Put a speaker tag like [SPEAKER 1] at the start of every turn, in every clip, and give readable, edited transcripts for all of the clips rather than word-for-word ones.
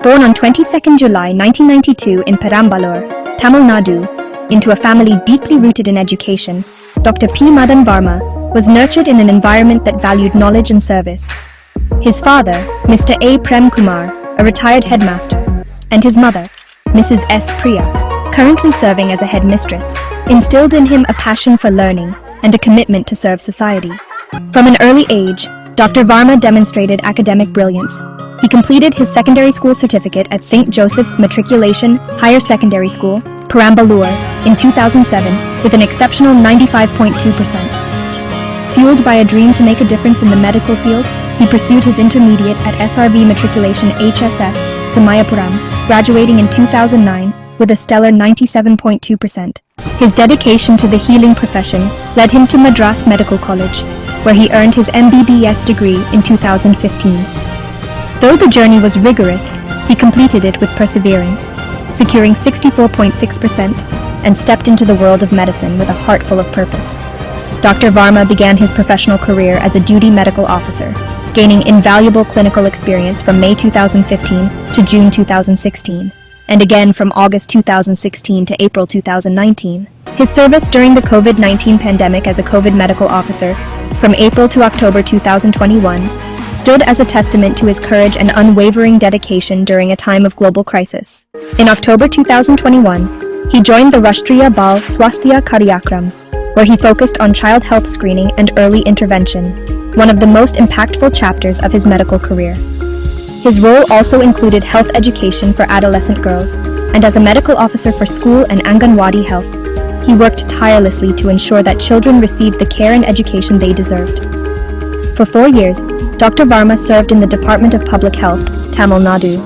[SPEAKER 1] Born on 22nd July 1992 in Perambalur, Tamil Nadu, into a family deeply rooted in education, Dr. P. Madhan Varma was nurtured in an environment that valued knowledge and service. His father, Mr. A. Prem Kumar, a retired headmaster, and his mother, Mrs. S. Priya, currently serving as a headmistress, instilled in him a passion for learning and a commitment to serve society. From an early age, Dr. Varma demonstrated academic brilliance. He completed his secondary school certificate at St. Joseph's Matriculation Higher Secondary School, Perambalur, in 2007 with an exceptional 95.2%. Fueled by a dream to make a difference in the medical field, he pursued his intermediate at SRV Matriculation HSS, Samayapuram, graduating in 2009 with a stellar 97.2%. His dedication to the healing profession led him to Madras Medical College, where he earned his MBBS degree in 2015. Though the journey was rigorous, he completed it with perseverance, securing 64.6% and stepped into the world of medicine with a heart full of purpose. Dr. Varma began his professional career as a duty medical officer, gaining invaluable clinical experience from May 2015 to June 2016, and again from August 2016 to April 2019. His service during the COVID-19 pandemic as a COVID medical officer, from April to October 2021, stood as a testament to his courage and unwavering dedication during a time of global crisis. In October 2021, he joined the Rashtriya Bal Swasthya Karyakram, where he focused on child health screening and early intervention, one of the most impactful chapters of his medical career. His role also included health education for adolescent girls, and as a medical officer for school and Anganwadi health, he worked tirelessly to ensure that children received the care and education they deserved. For 4 years, Dr. Varma served in the Department of Public Health, Tamil Nadu,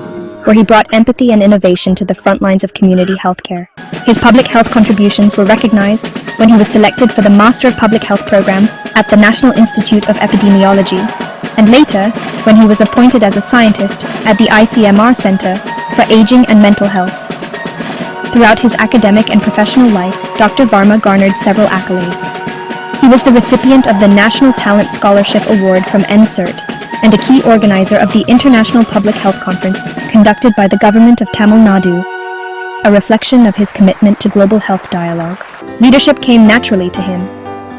[SPEAKER 1] where he brought empathy and innovation to the front lines of community healthcare. His public health contributions were recognized when he was selected for the Master of Public Health program at the National Institute of Epidemiology, and later when he was appointed as a scientist at the ICMR Center for Aging and Mental Health. Throughout his academic and professional life, Dr. Varma garnered several accolades. He was the recipient of the National Talent Scholarship Award from NCERT and a key organizer of the International Public Health Conference conducted by the Government of Tamil Nadu, a reflection of his commitment to global health dialogue. Leadership came naturally to him.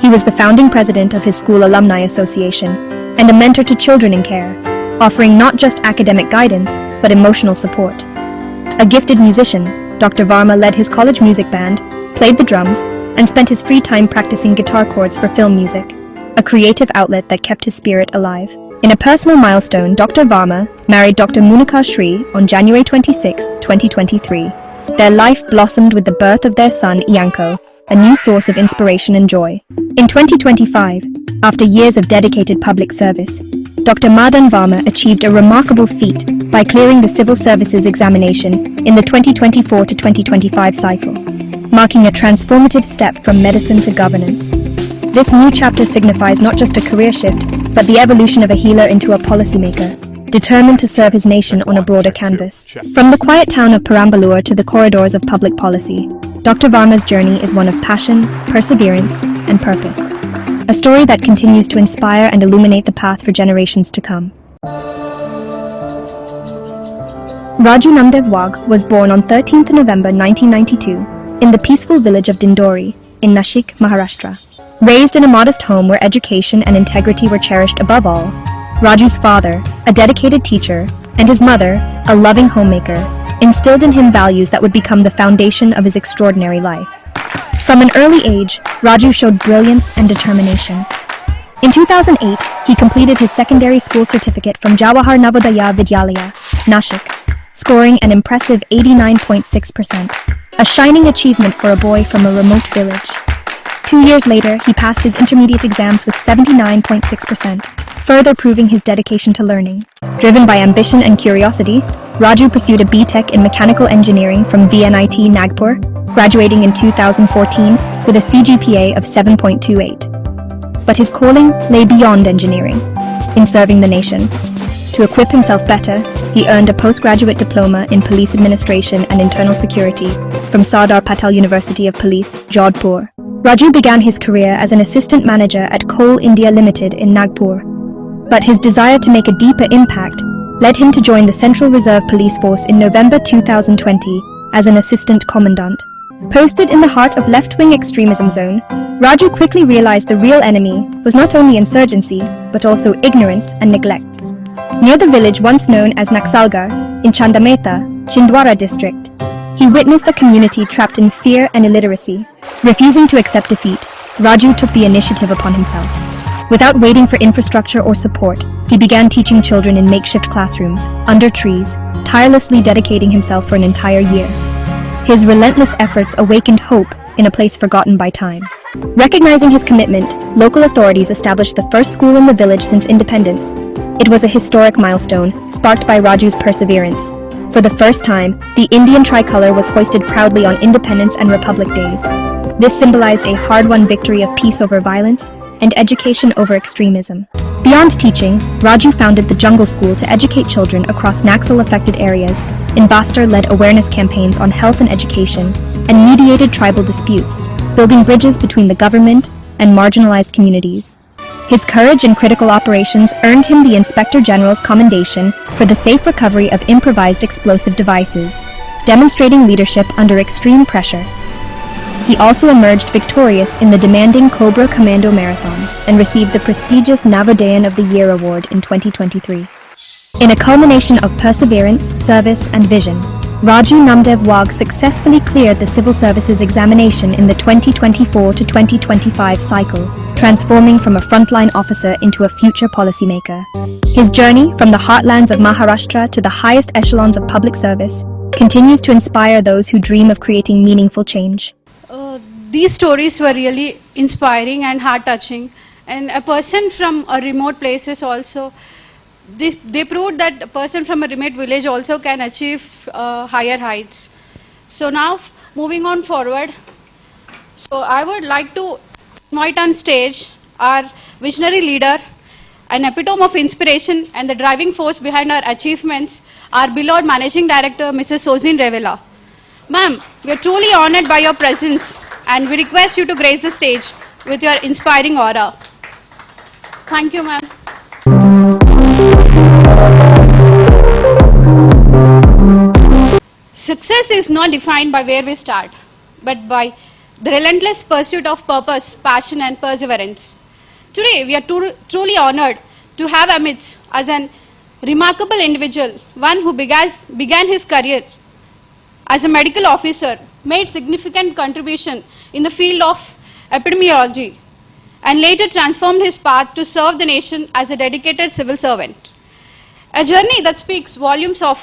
[SPEAKER 1] He was the founding president of his school alumni association and a mentor to children in care, offering not just academic guidance, but emotional support. A gifted musician, Dr. Varma led his college music band, played the drums, and spent his free time practicing guitar chords for film music, a creative outlet that kept his spirit alive. In a personal milestone, Dr. Varma married Dr. Munika Shri on January 26, 2023. Their life blossomed with the birth of their son, Ianko, a new source of inspiration and joy. In 2025, after years of dedicated public service, Dr. Madhan Varma achieved a remarkable feat by clearing the civil services examination in the 2024 to 2025 cycle, marking a transformative step from medicine to governance. This new chapter signifies not just a career shift, but the evolution of a healer into a policymaker, determined to serve his nation on a broader canvas. From the quiet town of Perambalur to the corridors of public policy, Dr. Varma's journey is one of passion, perseverance, and purpose. A story that continues to inspire and illuminate the path for generations to come. Raju Namdeo Wagh was born on 13th November 1992 in the peaceful village of Dindori in Nashik, Maharashtra. Raised in a modest home where education and integrity were cherished above all, Raju's father, a dedicated teacher, and his mother, a loving homemaker, instilled in him values that would become the foundation of his extraordinary life. From an early age, Raju showed brilliance and determination. In 2008, he completed his secondary school certificate from Jawahar Navodaya Vidyalaya, Nashik, scoring an impressive 89.6%, a shining achievement for a boy from a remote village. 2 years later, he passed his intermediate exams with 79.6%, further proving his dedication to learning. Driven by ambition and curiosity, Raju pursued a B.Tech in Mechanical Engineering from VNIT Nagpur, graduating in 2014 with a CGPA of 7.28. But his calling lay beyond engineering, in serving the nation. To equip himself better, he earned a postgraduate diploma in Police Administration and Internal Security from Sardar Patel University of Police, Jodhpur. Raju began his career as an assistant manager at Coal India Limited in Nagpur, but his desire to make a deeper impact led him to join the Central Reserve Police Force in November 2020 as an assistant commandant. Posted in the heart of left-wing extremism zone, Raju quickly realized the real enemy was not only insurgency, but also ignorance and neglect. Near the village once known as Naxalgar, in Chandameta, Chhindwara district, he witnessed a community trapped in fear and illiteracy. Refusing to accept defeat, Raju took the initiative upon himself. Without waiting for infrastructure or support, he began teaching children in makeshift classrooms, under trees, tirelessly dedicating himself for an entire year. His relentless efforts awakened hope in a place forgotten by time. Recognizing his commitment, local authorities established the first school in the village since independence. It was a historic milestone, sparked by Raju's perseverance. For the first time, the Indian tricolor was hoisted proudly on Independence and Republic Days. This symbolized a hard-won victory of peace over violence and education over extremism. Beyond teaching, Raju founded the Jungle School to educate children across Naxal-affected areas. In Bastar led awareness campaigns on health and education, and mediated tribal disputes, building bridges between the government and marginalized communities. His courage in critical operations earned him the Inspector General's commendation for the safe recovery of improvised explosive devices, demonstrating leadership under extreme pressure. He also emerged victorious in the demanding Cobra Commando Marathon and received the prestigious Navodayan of the Year award in 2023. In a culmination of perseverance, service, and vision, Raju Namdeo Wagh successfully cleared the civil services examination in the 2024 to 2025 cycle, transforming from a frontline officer into a future policymaker. His journey from the heartlands of Maharashtra to the highest echelons of public service continues to inspire those who dream of creating meaningful change.
[SPEAKER 2] These stories were really inspiring and heart-touching, and a person from a remote places also, they proved that a person from a remote village also can achieve higher heights. So now, moving on forward, so I would like to invite on stage our visionary leader, an epitome of inspiration and the driving force behind our achievements, our beloved Managing Director, Mrs. Sosin Revella. Ma'am, we are truly honored by your presence, and we request you to grace the stage with your inspiring aura. Thank you, ma'am. Success is not defined by where we start, but by the relentless pursuit of purpose, passion, and perseverance. Today, we are truly honored to have amidst us an remarkable individual, one who began his career as a medical officer, made significant contribution in the field of epidemiology, and later transformed his path to serve the nation as a dedicated civil servant. A journey that speaks volumes of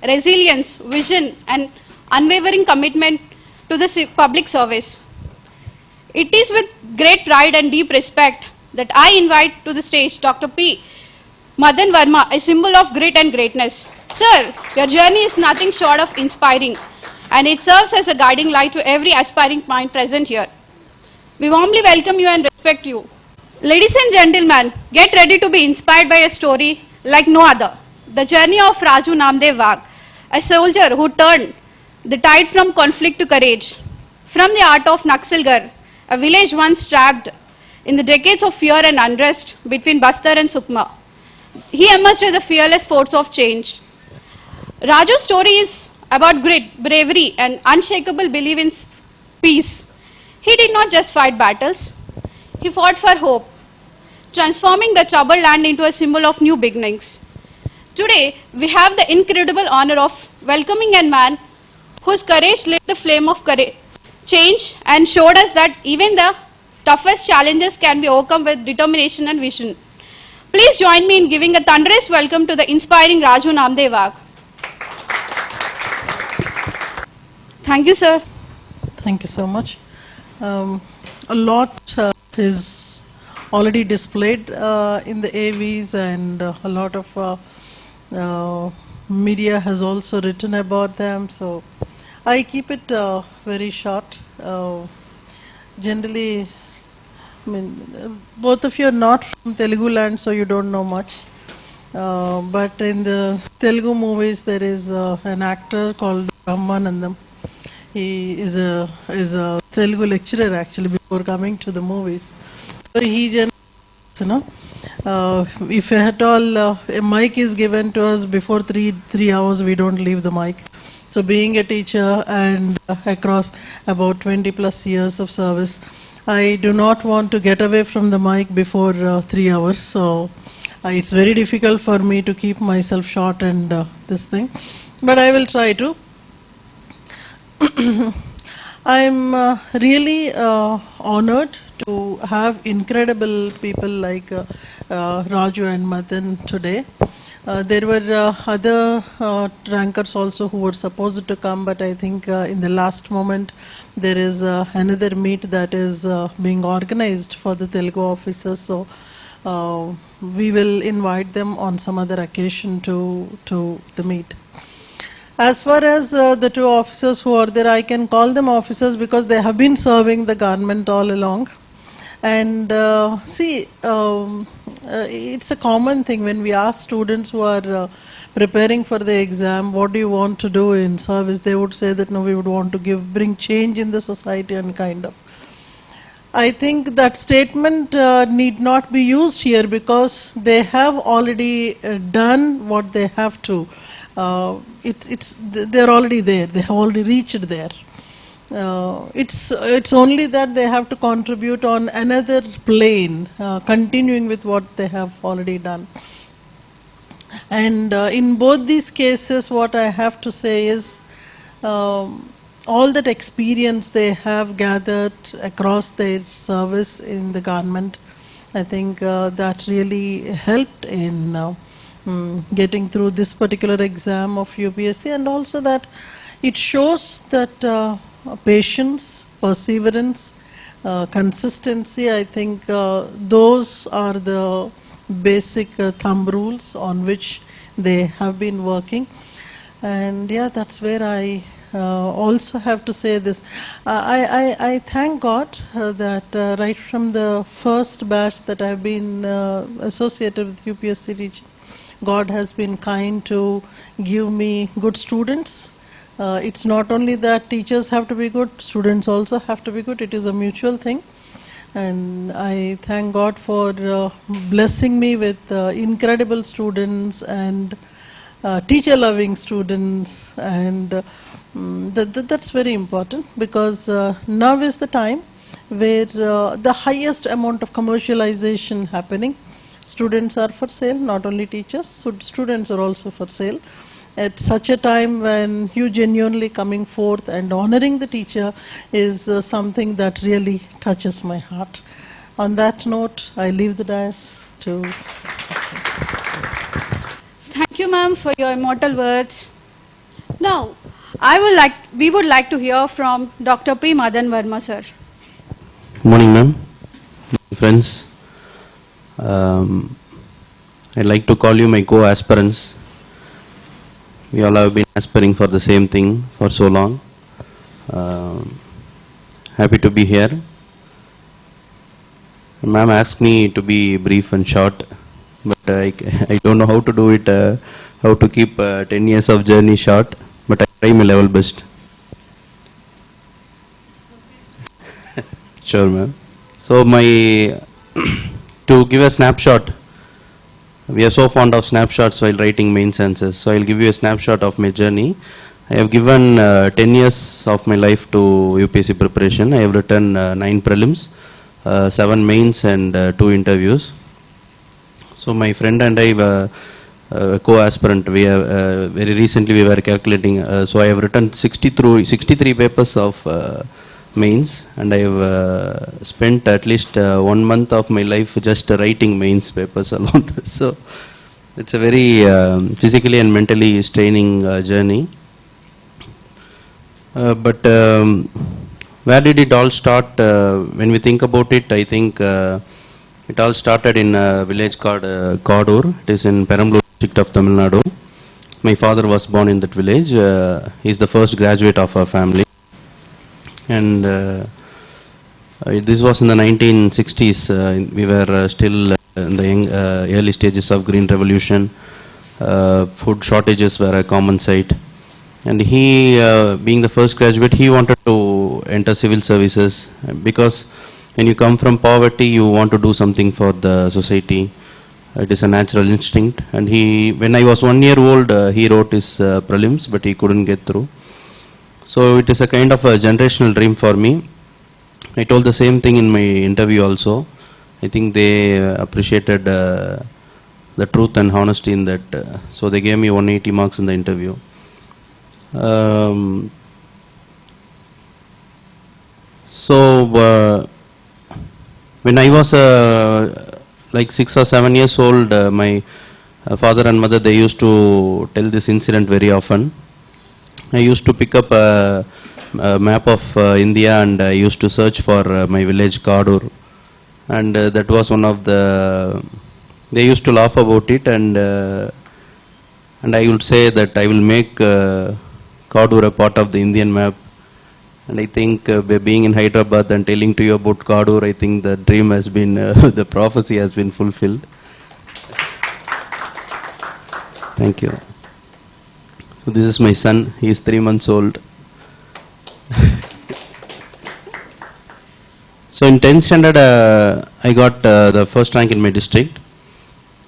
[SPEAKER 2] resilience, vision, and unwavering commitment to the public service. It is with great pride and deep respect that I invite to the stage Dr. P. Madhan Varma, a symbol of grit and greatness. Sir, your journey is nothing short of inspiring, and it serves as a guiding light to every aspiring mind present here. We warmly welcome you and respect you. Ladies and gentlemen, get ready to be inspired by a story like no other. The journey of Raju Namdeo Wagh, a soldier who turned the tide from conflict to courage. From the art of Naxalgar, a village once trapped in the decades of fear and unrest between Bastar and Sukma, he emerged as a fearless force of change. Raju's story is about grit, bravery, and unshakable belief in peace. He did not just fight battles, he fought for hope, transforming the troubled land into a symbol of new beginnings. Today, we have the incredible honor of welcoming a man whose courage lit the flame of change and showed us that even the toughest challenges can be overcome with determination and vision. Please join me in giving a thunderous welcome to the inspiring Raju Namdeo Wagh. Thank you, sir.
[SPEAKER 3] Thank you so much. A lot is already displayed in the AVs, and a lot of media has also written about them. So I keep it very short. Generally, I mean, both of you are not from Telugu land, so you don't know much. But in the Telugu movies, there is an actor called Varma. He is a Telugu lecturer actually before coming to the movies. So he If at all a mic is given to us before three hours, we don't leave the mic. So being a teacher and across about 20 plus years of service, I do not want to get away from the mic before 3 hours. So it's very difficult for me to keep myself short and this thing. But I will try to. I'm really honored to have incredible people like Raju and Madhan today. There were other rankers also who were supposed to come, but I think in the last moment there is another meet that is being organized for the Telugu officers. So we will invite them on some other occasion to the meet. As far as the two officers who are there, I can call them officers because they have been serving the government all along. And it's a common thing when we ask students who are preparing for the exam, what do you want to do in service? They would say that no, we would want to bring change in the society and kind of. I think that statement need not be used here because they have already done what they have to. They're already there. They have already reached there. It's only that they have to contribute on another plane, continuing with what they have already done. And in both these cases, what I have to say is all that experience they have gathered across their service in the government, I think that really helped in getting through this particular exam of UPSC, and also that it shows that patience, perseverance, consistency, I think those are the basic thumb rules on which they have been working. And yeah, that's where I also have to say this. I thank God that right from the first batch that I've been associated with UPSC teaching, God has been kind to give me good students. It's not only that teachers have to be good, students also have to be good. It is a mutual thing. And I thank God for blessing me with incredible students and teacher-loving students. And that's very important because now is the time where the highest amount of commercialization happening. Students are for sale, not only teachers, so students are also for sale. At such a time when you genuinely coming forth and honoring the teacher is something that really touches my heart. On that note, I leave the dais to...
[SPEAKER 2] Thank you, ma'am, for your immortal words. Now, we would like to hear from Dr. P. Madhan Varma, sir.
[SPEAKER 4] Good morning, ma'am. Friends. I'd like to call you my co-aspirants. We all have been aspiring for the same thing for so long. Happy to be here. Ma'am asked me to be brief and short, but I don't know how to do it, how to keep 10 years of journey short, but I try my level best. Sure, ma'am. So to give a snapshot, we are so fond of snapshots while writing mains answers. So I'll give you a snapshot of my journey. I have given 10 years of my life to UPSC preparation. I have written 9 prelims, 7 mains and 2 interviews. So my friend and I were co-aspirant. We have very recently we were calculating. So I have written 63 papers of mains, and I have spent at least 1 month of my life just writing mains papers alone. So it's a very physically and mentally straining journey. But where did it all start? When we think about it, I think it all started in a village called Kodur. It is in Perambalur district of Tamil Nadu. My father was born in that village. He is the first graduate of our family. And this was in the 1960s. We were still in the early stages of Green Revolution. Food shortages were a common sight. And he, being the first graduate, he wanted to enter civil services because when you come from poverty, you want to do something for the society. It is a natural instinct. And when I was 1 year old, he wrote his prelims, but he couldn't get through. So it is a kind of a generational dream for me. I told the same thing in my interview also. I think they appreciated the truth and honesty in that. So they gave me 180 marks in the interview. When I was like 6 or 7 years old, my father and mother, they used to tell this incident very often. I used to pick up a map of India, and I used to search for my village Kadur, and that was one of the, they used to laugh about it, and I would say that I will make Kadur a part of the Indian map. And I think by being in Hyderabad and telling to you about Kadur, I think the dream has been, the prophecy has been fulfilled. Thank you. So this is my son. He is 3 months old. So in 10th standard, I got the first rank in my district.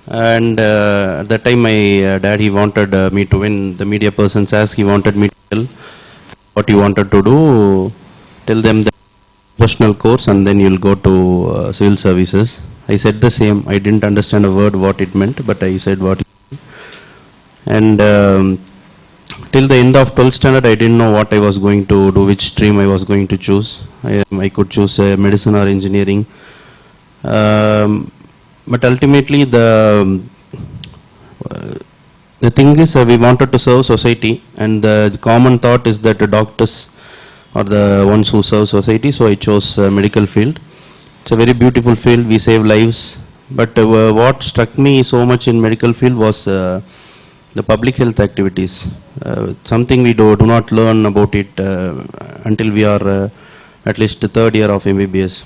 [SPEAKER 4] And at that time, my dad, he wanted me to win. The media persons asked, he wanted me to tell what you wanted to do. Tell them the professional course, and then you'll go to civil services. I said the same. I didn't understand a word what it meant, but I said what it meant. And till the end of 12th standard, I didn't know what I was going to do, which stream I was going to choose. I could choose medicine or engineering. But ultimately, the thing is, we wanted to serve society, and the common thought is that the doctors are the ones who serve society, so I chose medical field. It's a very beautiful field, we save lives. But what struck me so much in medical field was the public health activities. Something we do not learn about it until we are at least the third year of MBBS.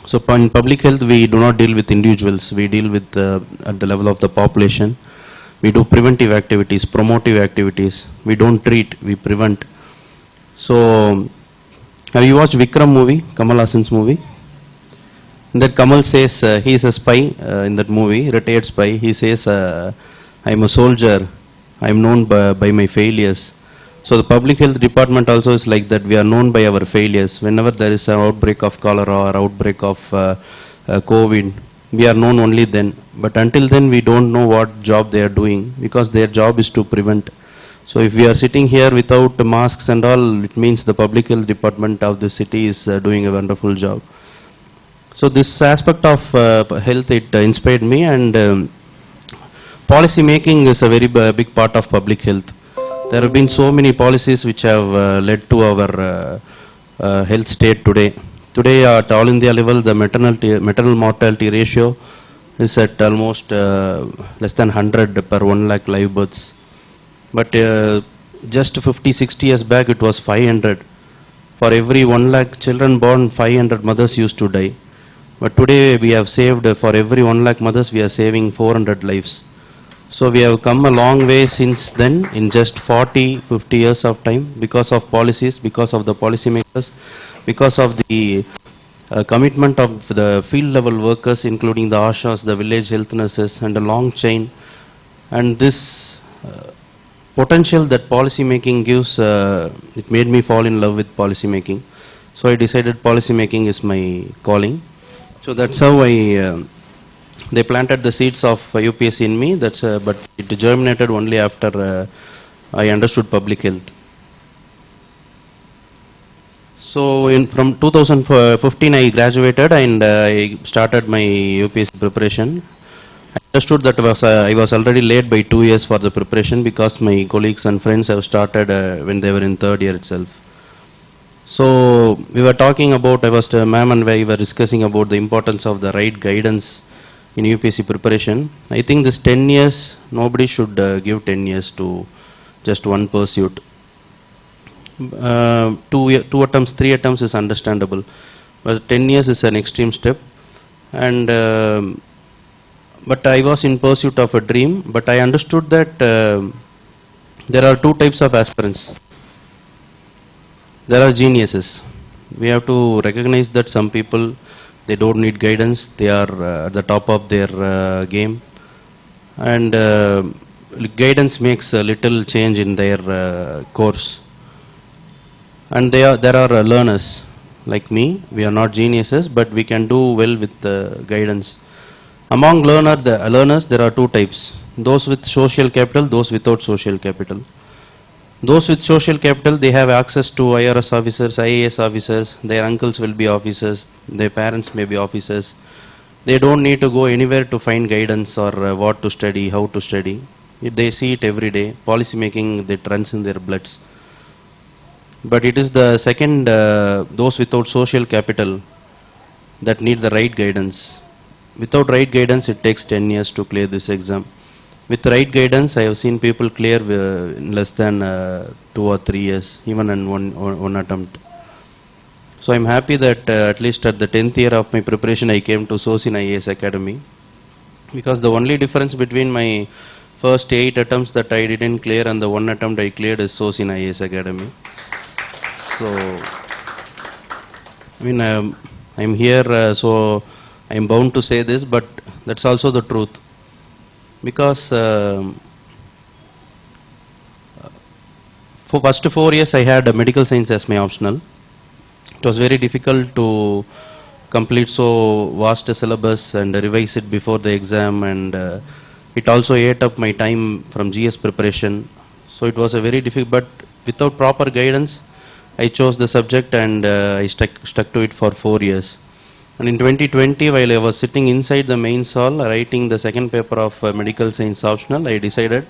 [SPEAKER 4] So in public health, we do not deal with individuals, we deal with at the level of the population. We do preventive activities, promotive activities. We don't treat, we prevent. So, have you watched Vikram movie, Kamal Hassan's movie? In that Kamal says, he is a spy in that movie, retired spy. He says, I am a soldier, I am known by my failures. So the public health department also is like that. We are known by our failures. Whenever there is an outbreak of cholera or outbreak of COVID, we are known only then. But until then, we don't know what job they are doing, because their job is to prevent. So if we are sitting here without masks and all, it means the public health department of the city is doing a wonderful job. So this aspect of health, it inspired me, and policy making is a very big part of public health. There have been so many policies which have led to our health state today. Today at all India level, the maternal mortality ratio is at almost less than 100 per 1 lakh live births. But just 50-60 years back, it was 500. For every 1 lakh children born, 500 mothers used to die. But today we have saved, for every 1 lakh mothers, we are saving 400 lives. So we have come a long way since then, in just 40-50 years of time, because of policies, because of the policymakers, because of the commitment of the field level workers, including the ASHAs, the village health nurses, and a long chain. And this potential that policy making gives, it made me fall in love with policy making. So I decided policy making is my calling. So that's how they planted the seeds of UPSC in me. But it germinated only after I understood public health. So from 2015 I graduated, and I started my UPSC preparation. I understood that I was already late by 2 years for the preparation, because my colleagues and friends have started when they were in third year itself. So we were talking about, ma'am and we were discussing about the importance of the right guidance in UPSC preparation. I think this 10 years, nobody should give 10 years to just one pursuit. 2 attempts, 3 attempts is understandable, but 10 years is an extreme step. And but I was in pursuit of a dream, but I understood that there are 2 types of aspirants. There are geniuses. We have to recognize that some people They don't need guidance. They are at the top of their game. And guidance makes a little change in their course. And there are learners like me. We are not geniuses, but we can do well with guidance. Among learners, there are two types. Those with social capital, those without social capital. Those with social capital, they have access to IRS officers, IAS officers. Their uncles will be officers. Their parents may be officers. They don't need to go anywhere to find guidance or what to study, how to study. They see it every day. Policy making, that runs in their bloods. But it is the second, those without social capital, that need the right guidance. Without right guidance, it takes 10 years to clear this exam. With right guidance, I have seen people clear in less than 2 or 3 years, even in one attempt. So I'm happy that at least at the 10th year of my preparation, I came to Sosin IAS Academy. Because the only difference between my first 8 attempts that I didn't clear and the one attempt I cleared is Sosin IAS Academy. So, I mean, I'm here, so I'm bound to say this, but that's also the truth. Because for first 4 years, I had medical science as my optional. It was very difficult to complete so vast a syllabus and revise it before the exam, and it also ate up my time from GS preparation. So it was a very difficult, but without proper guidance, I chose the subject and I stuck to it for 4 years. And in 2020, while I was sitting inside the main hall writing the second paper of medical science optional, I decided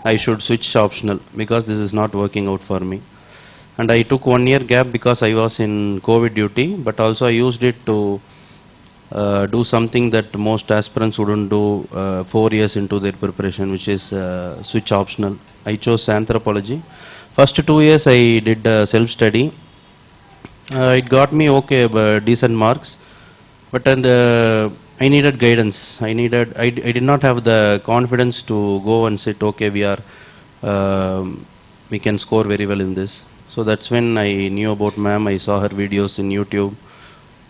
[SPEAKER 4] I should switch optional because this is not working out for me. And I took 1 year gap because I was in COVID duty, but also I used it to do something that most aspirants wouldn't do 4 years into their preparation, which is switch optional. I chose anthropology. First 2 years I did self-study. It got me okay, decent marks. But I needed guidance. I did not have the confidence to go and say, okay, we can score very well in this. So that's when I knew about ma'am. I saw her videos in YouTube.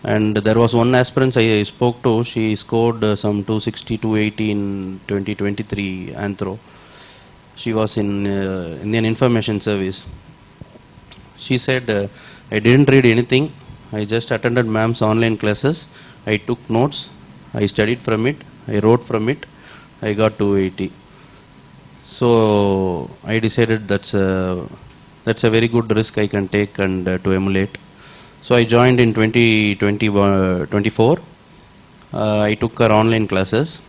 [SPEAKER 4] And there was one aspirant I spoke to. She scored some 260, 280 in 2023 Anthro. She was in Indian Information Service. She said, I didn't read anything. I just attended ma'am's online classes. I took notes. I studied from it. I wrote from it. I got 280. So I decided that's a very good risk I can take and to emulate. So I joined in 2024. I took her online classes.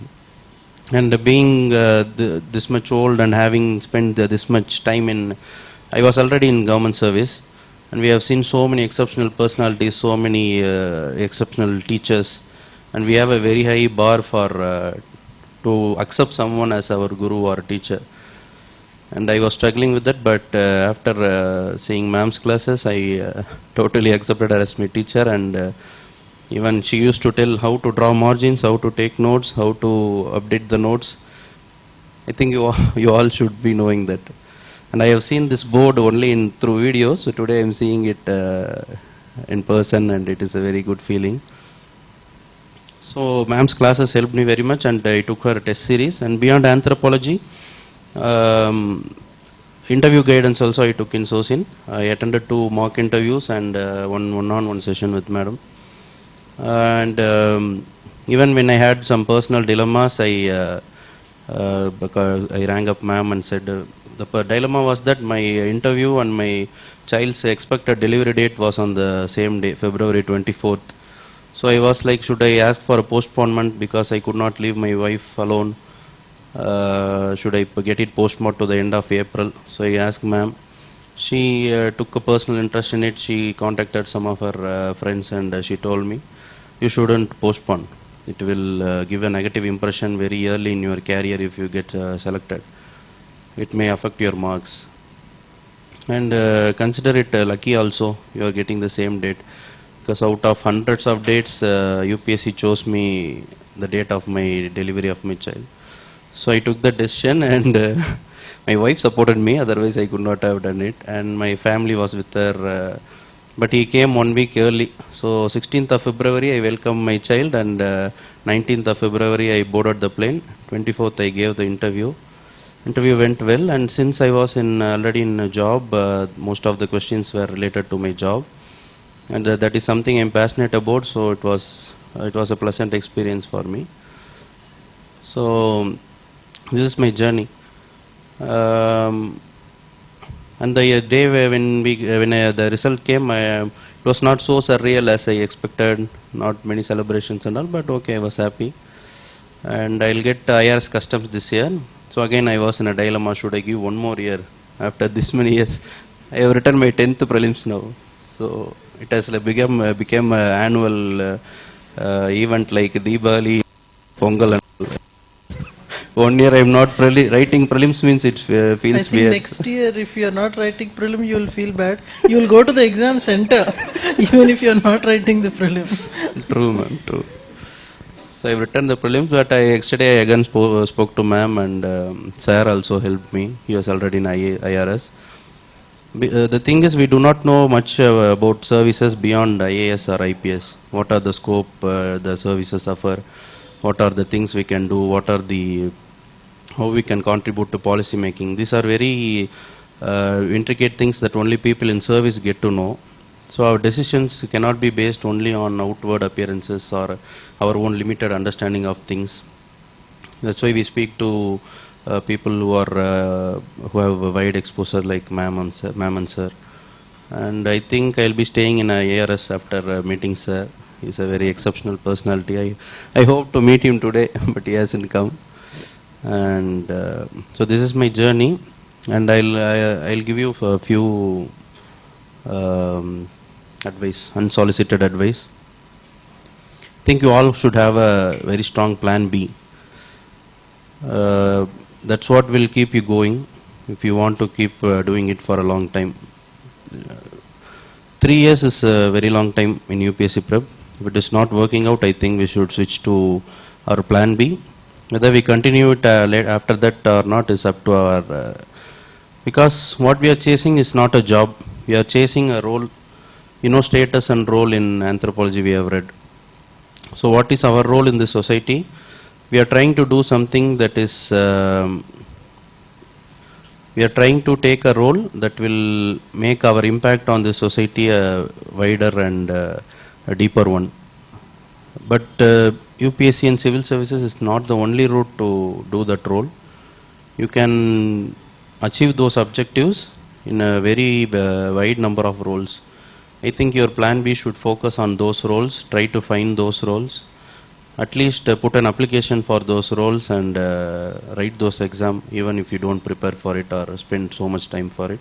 [SPEAKER 4] And being this much old and having spent this much time I was already in government service. And we have seen so many exceptional personalities, so many exceptional teachers, and we have a very high bar to accept someone as our guru or teacher. And I was struggling with that, but after seeing ma'am's classes, I totally accepted her as my teacher, and even she used to tell how to draw margins, how to take notes, how to update the notes. I think you all should be knowing that. And I have seen this board only through videos, so today I am seeing it in person, and it is a very good feeling. So ma'am's classes helped me very much, and I took her test series. And beyond anthropology, interview guidance also I took in Sosin. I attended 2 mock interviews and one-on-one session with madam. And even when I had some personal dilemmas, because I rang up ma'am and said, the dilemma was that my interview and my child's expected delivery date was on the same day, February 24th. So I was like, should I ask for a postponement because I could not leave my wife alone? Should I get it postponed to the end of April? So I asked ma'am. She took a personal interest in it. She contacted some of her friends, and she told me, you shouldn't postpone. It will give a negative impression very early in your career if you get selected. It may affect your marks. And consider it lucky also, you are getting the same date. Because out of hundreds of dates, UPSC chose me the date of my delivery of my child. So I took the decision, and my wife supported me, otherwise I could not have done it. And my family was with her but he came 1 week early. So 16th of February I welcomed my child, and 19th of February I boarded the plane. 24th I gave the interview. Interview went well, and since I was already in a job, most of the questions were related to my job, and that is something I'm passionate about. So it was a pleasant experience for me. So this is my journey. And the day when the result came, it was not so surreal as I expected. Not many celebrations and all, but okay, I was happy. And I'll get IRS customs this year. So again, I was in a dilemma: should I give one more year after this many years? I have written my 10th prelims now, so it has become an annual event like Diwali, Pongal, and all. 1 year I am not writing prelims means it feels
[SPEAKER 3] I think
[SPEAKER 4] weird.
[SPEAKER 3] next year, if you are not writing prelim, you will feel bad. You will go to the exam center, even if you are not writing the prelim.
[SPEAKER 4] True, man, true. So I've written the prelims, but yesterday I again spoke to ma'am, and sir also helped me. He was already in IRS. The thing is, we do not know much about services beyond IAS or IPS. What are the scope the services offer? What are the things we can do? How we can contribute to policy making? These are very intricate things that only people in service get to know. So our decisions cannot be based only on outward appearances or our own limited understanding of things. That's why we speak to people who have a wide exposure like ma'am and sir. And I think I'll be staying in ARS after meeting sir. He's a very exceptional personality. I hope to meet him today, but he hasn't come. And so this is my journey, and I'll give you a few advice, unsolicited advice. I think you all should have a very strong plan B. That's what will keep you going if you want to keep doing it for a long time. 3 years is a very long time in UPSC prep. If it is not working out, I think we should switch to our plan B. Whether we continue it after that or not is up to our... because what we are chasing is not a job. We are chasing a role. You know, status and role in anthropology we have read. So what is our role in the society? We are trying to do something that is... we are trying to take a role that will make our impact on the society a wider and a deeper one. But UPSC and civil services is not the only route to do that role. You can achieve those objectives in a very wide number of roles. I think your plan B should focus on those roles, try to find those roles, at least put an application for those roles and write those exams, even if you don't prepare for it or spend so much time for it.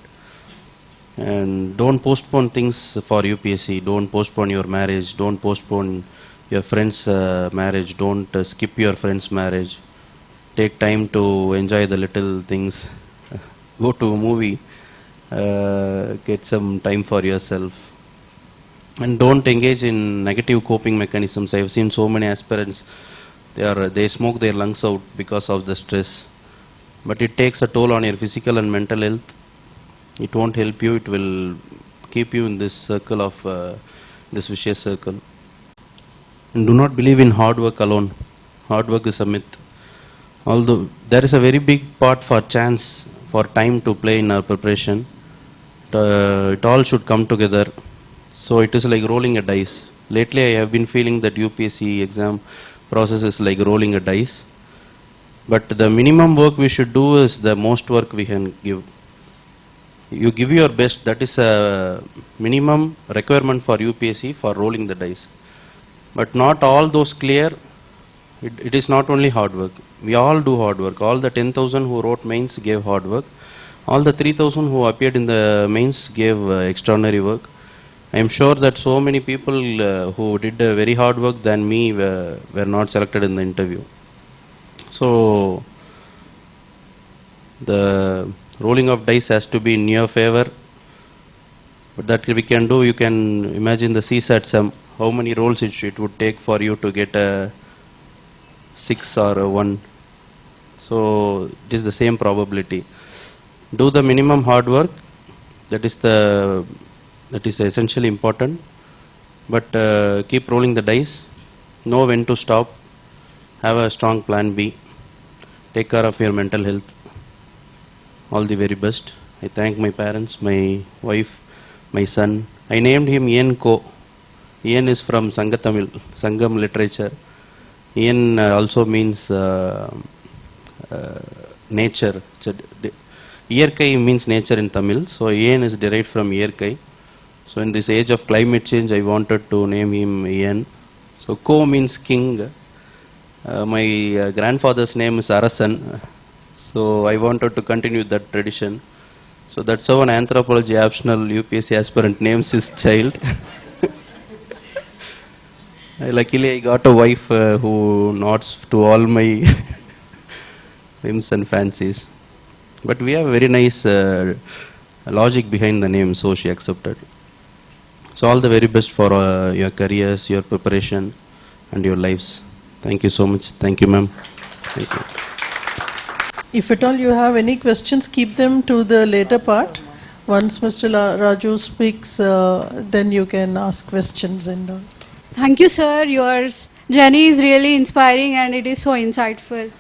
[SPEAKER 4] And don't postpone things for UPSC. Don't postpone your marriage. Don't postpone your friend's marriage. Don't skip your friend's marriage. Take time to enjoy the little things. Go to a movie. Get some time for yourself. And don't engage in negative coping mechanisms. I have seen so many aspirants, they smoke their lungs out because of the stress. But it takes a toll on your physical and mental health. It won't help you. It will keep you in this circle of this vicious circle. And do not believe in hard work alone. Hard work is a myth. Although there is a very big part for chance, for time to play in our preparation. It all should come together. So it is like rolling a dice. Lately I have been feeling that UPSC exam process is like rolling a dice. But the minimum work we should do is the most work we can give. You give your best. That is a minimum requirement for UPSC for rolling the dice. But not all those clear. It is not only hard work. We all do hard work. All the 10,000 who wrote mains gave hard work. All the 3,000 who appeared in the mains gave extraordinary work. I am sure that so many people who did very hard work than me were not selected in the interview. So the rolling of dice has to be in your favor. But that we can do, you can imagine the CSAT sum, how many rolls it would take for you to get a 6 or a 1. So it is the same probability. Do the minimum hard work. That is the That is essentially important. But keep rolling the dice. Know when to stop. Have a strong plan B. Take care of your mental health. All the very best. I thank my parents, my wife, my son. I named him Ian Ko. Ian is from Sangatamil, Sangam literature. Ian also means nature. Iyarkai means nature in Tamil. So Ian is derived from Iyarkai. So in this age of climate change, I wanted to name him Ian. So Ko means king. My grandfather's name is Arasan. So I wanted to continue that tradition. So that's how an anthropology optional UPSC aspirant names his child. Luckily I got a wife who nods to all my whims and fancies. But we have very nice logic behind the name, so she accepted. So all the very best for your careers, your preparation and your lives. Thank you so much. Thank you, ma'am. Thank you.
[SPEAKER 3] If at all you have any questions, keep them to the later part. Once Mr. Raju speaks, then you can ask questions and all.
[SPEAKER 2] Thank you, sir. Your journey is really inspiring and it is so insightful.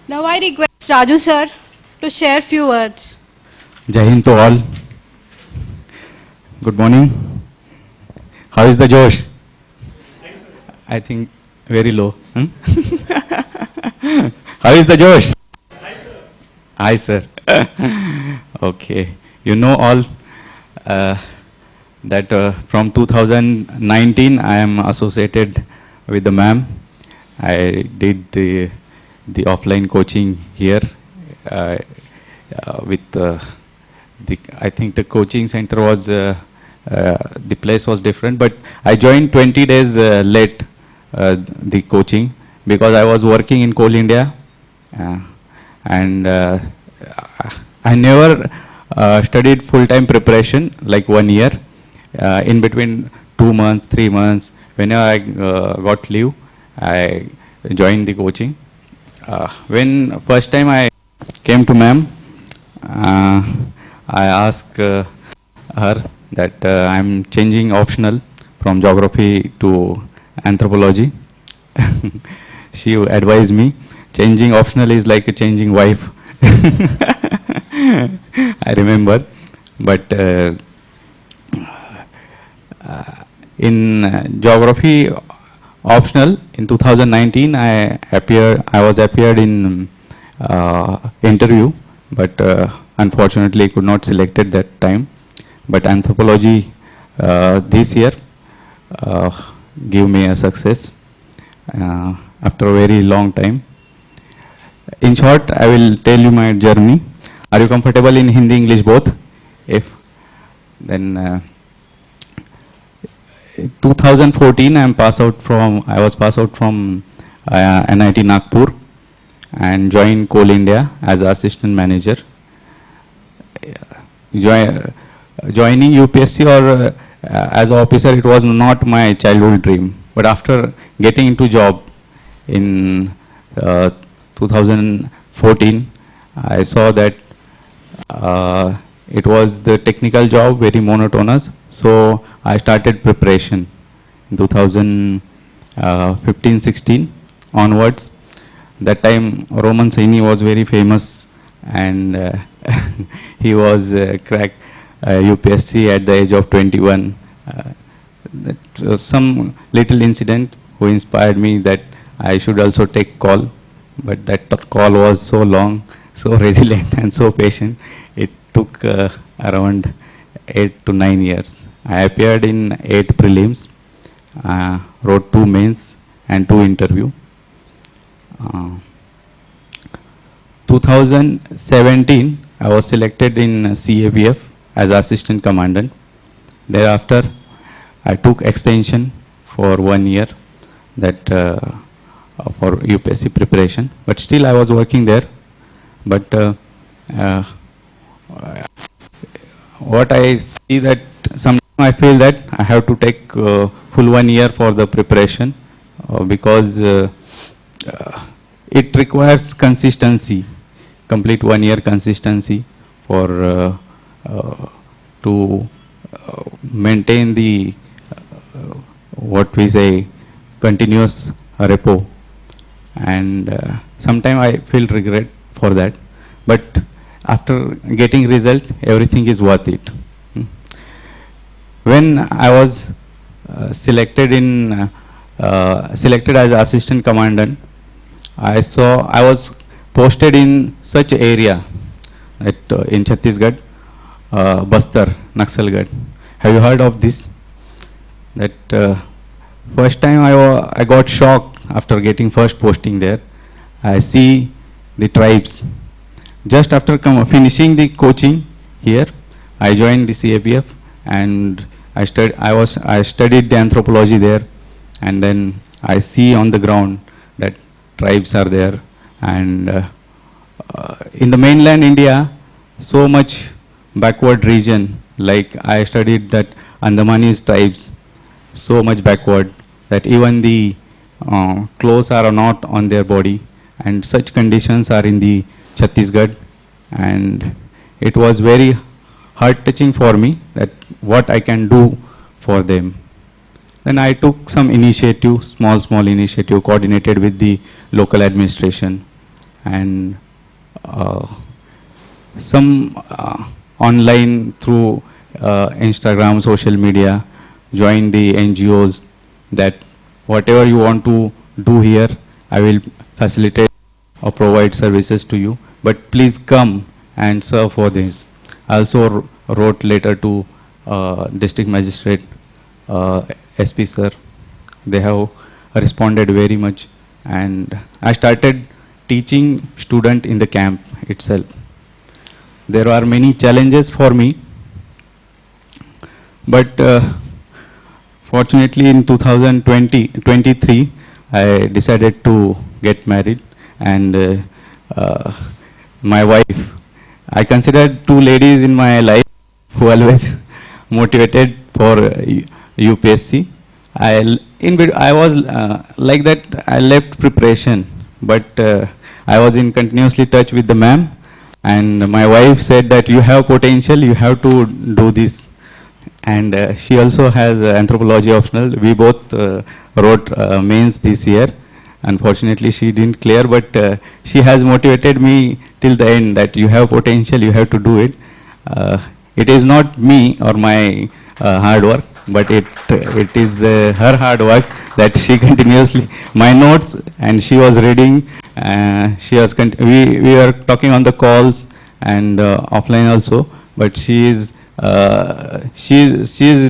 [SPEAKER 2] Now I request Raju, sir, to share few words.
[SPEAKER 5] Jai Hind to all. Good morning. How is the Josh? I think very low. How is the Josh? Hi, sir. Okay. You know all that from 2019 I am associated with the ma'am. I did the offline coaching here with I think the coaching center was the place was different, but I joined 20 days late the coaching because I was working in Coal India and I never studied full-time preparation like 1 year. In between 2 months, 3 months, whenever I got leave, I joined the coaching. When first time I came to ma'am, I asked her that I'm changing optional from geography to anthropology. She advised me, changing optional is like a changing wife. I remember, but in geography optional in 2019 I was appeared in interview, but unfortunately could not selected that time. But anthropology this year gave me a success after a very long time. In short, I will tell you my journey. Are you comfortable in Hindi, English both? If then 2014 I was passed out from NIT Nagpur and joined Coal India as assistant manager. Joining UPSC or as an officer, it was not my childhood dream. But after getting into job in 2014, I saw that it was the technical job, very monotonous. So I started preparation in 2015-16 onwards. That time Roman Saini was very famous and he was cracked UPSC at the age of 21. That was some little incident who inspired me that I should also take call, but that call was so long, so resilient and so patient. It took around 8 to 9 years. I appeared in 8 prelims, wrote 2 mains and 2 interview. 2017, I was selected in CAVF as assistant commandant. Thereafter, I took extension for 1 year that for UPSC preparation, but still I was working there. But what I see that sometimes I feel that I have to take full 1 year for the preparation because it requires consistency, complete 1 year consistency for to maintain the what we say continuous repo, and sometimes I feel regret for that, but after getting result, everything is worth it. When I was selected as assistant commandant, I was posted in such area at in Chhattisgarh, Bastar, Naxalgarh. Have you heard of this? That first time I got shocked after getting first posting there. I see the tribes. Just after finishing the coaching here, I joined the CAPF, and I studied the anthropology there, and then I see on the ground that tribes are there, and in the mainland India, so much backward region, like I studied that Andamanese tribes, so much backward that even the clothes are not on their body, and such conditions are in the Chhattisgarh, and it was very heart touching for me that what I can do for them. Then I took some initiative, small initiative, coordinated with the local administration, and some online through Instagram, social media, join the NGOs, that whatever you want to do here, I will facilitate or provide services to you, but please come and serve for this. I also wrote letter to district magistrate, SP sir. They have responded very much, and I started teaching student in the camp itself. There are many challenges for me, but fortunately in 2023 I decided to get married, and my wife, I considered two ladies in my life who always motivated for UPSC. I was like that, I left preparation, but I was in continuously touch with the ma'am, and my wife said that you have potential, you have to do this. And she also has anthropology optional. We both wrote mains this year. Unfortunately, she didn't clear, but she has motivated me till the end that you have potential, you have to do it. It is not me or my hard work, but it is her hard work that she continuously, my notes, and she was reading, we were talking on the calls and offline also, but she is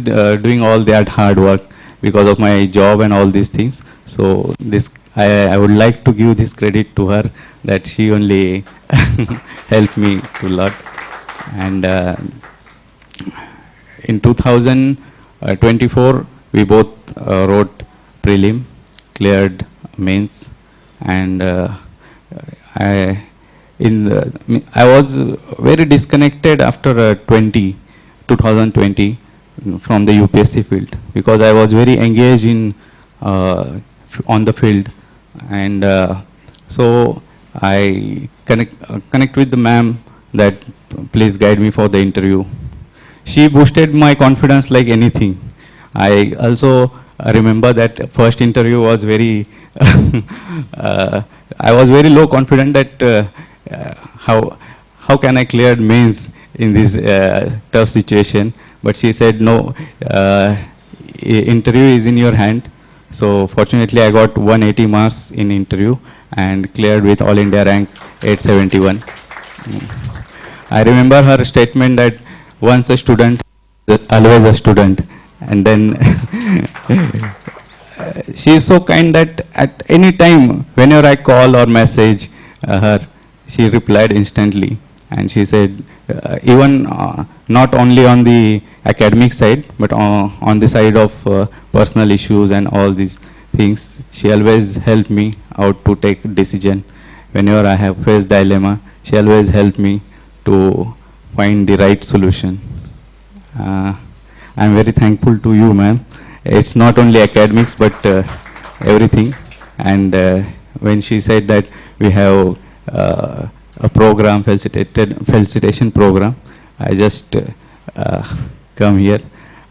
[SPEAKER 5] doing all that hard work because of my job and all these things. So this, I would like to give this credit to her, that she only helped me a lot. And in 2024, we both wrote prelim, cleared mains, and I was very disconnected after 2020 from the UPSC field, because I was very engaged in on the field, and so I connect with the ma'am that please guide me for the interview. She boosted my confidence like anything. I also remember that first interview was very I was very low confident that how can I clear mains in this tough situation, but she said no, interview is in your hand. So fortunately I got 180 marks in interview and cleared with all India rank 871. I remember her statement that once a student, always a student. And then she is so kind that at any time, whenever I call or message her, she replied instantly. And she said, even not only on the academic side, but on the side of personal issues and all these things, she always helped me out to take decision. Whenever I have faced dilemma, she always helped me to find the right solution. I'm very thankful to you, ma'am. It's not only academics, but everything. And when she said that we have a program, felicitation program, I just come here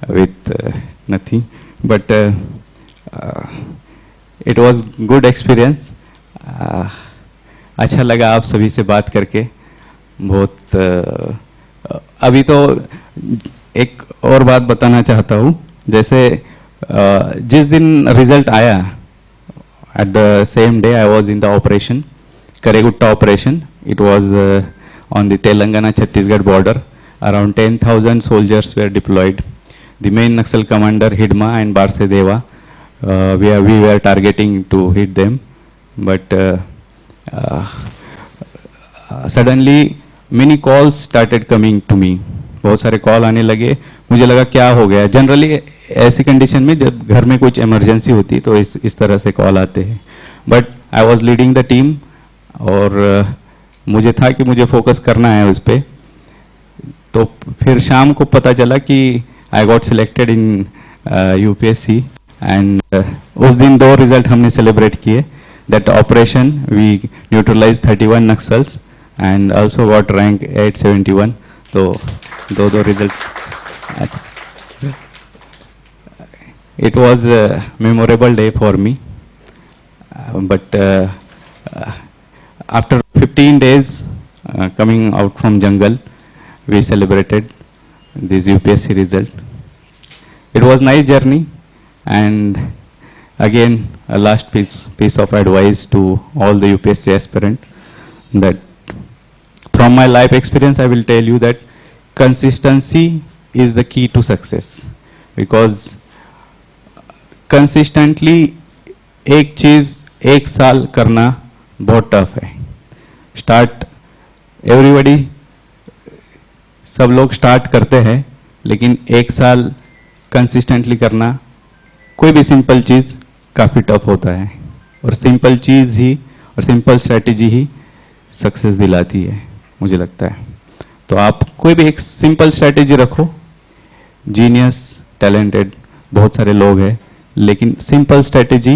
[SPEAKER 5] with nothing. But it was good experience. अच्छा लगा आप सभी से बात करके बहुत। अभी तो एक और बात बताना चाहता हूँ, जैसे जिस दिन रिजल्ट आया, at the same day I was in the operation, Karegutta operation. It was on the Telangana Chhattisgarh border. Around 10,000 soldiers were deployed. The main Naxal commander Hidma and Barsedeva, we were targeting to hit them, but suddenly many calls started coming to me. बहुत सारे call आने लगे, मुझे लगा क्या हो गया। Generally ऐसी कंडीशन में जब घर में कुछ इमरजेंसी होती तो इस तरह से कॉल आते हैं, but I was leading the team और मुझे था कि मुझे फोकस करना है उस पर। तो फिर शाम को पता चला कि I got selected in UPSC and उस दिन 2 रिजल्ट हमने सेलिब्रेट किए। That operation we neutralize 31 Naxals and also got rank 871। तो दो result. It was a memorable day for me, but after 15 days coming out from jungle, we celebrated this UPSC result. It was nice journey, and again a last piece of advice to all the UPSC aspirant, that from my life experience I will tell you that consistency is the key to success, because consistently एक चीज़ 1 साल करना बहुत tough है। Start everybody, सब लोग start करते हैं, लेकिन 1 साल कंसिस्टेंटली करना कोई भी सिंपल चीज़ काफ़ी टफ होता है, और सिंपल चीज़ ही और सिंपल स्ट्रेटजी ही सक्सेस दिलाती है, मुझे लगता है। तो आप कोई भी एक सिंपल स्ट्रेटजी रखो। जीनियस, टैलेंटेड बहुत सारे लोग हैं, लेकिन सिंपल स्ट्रेटजी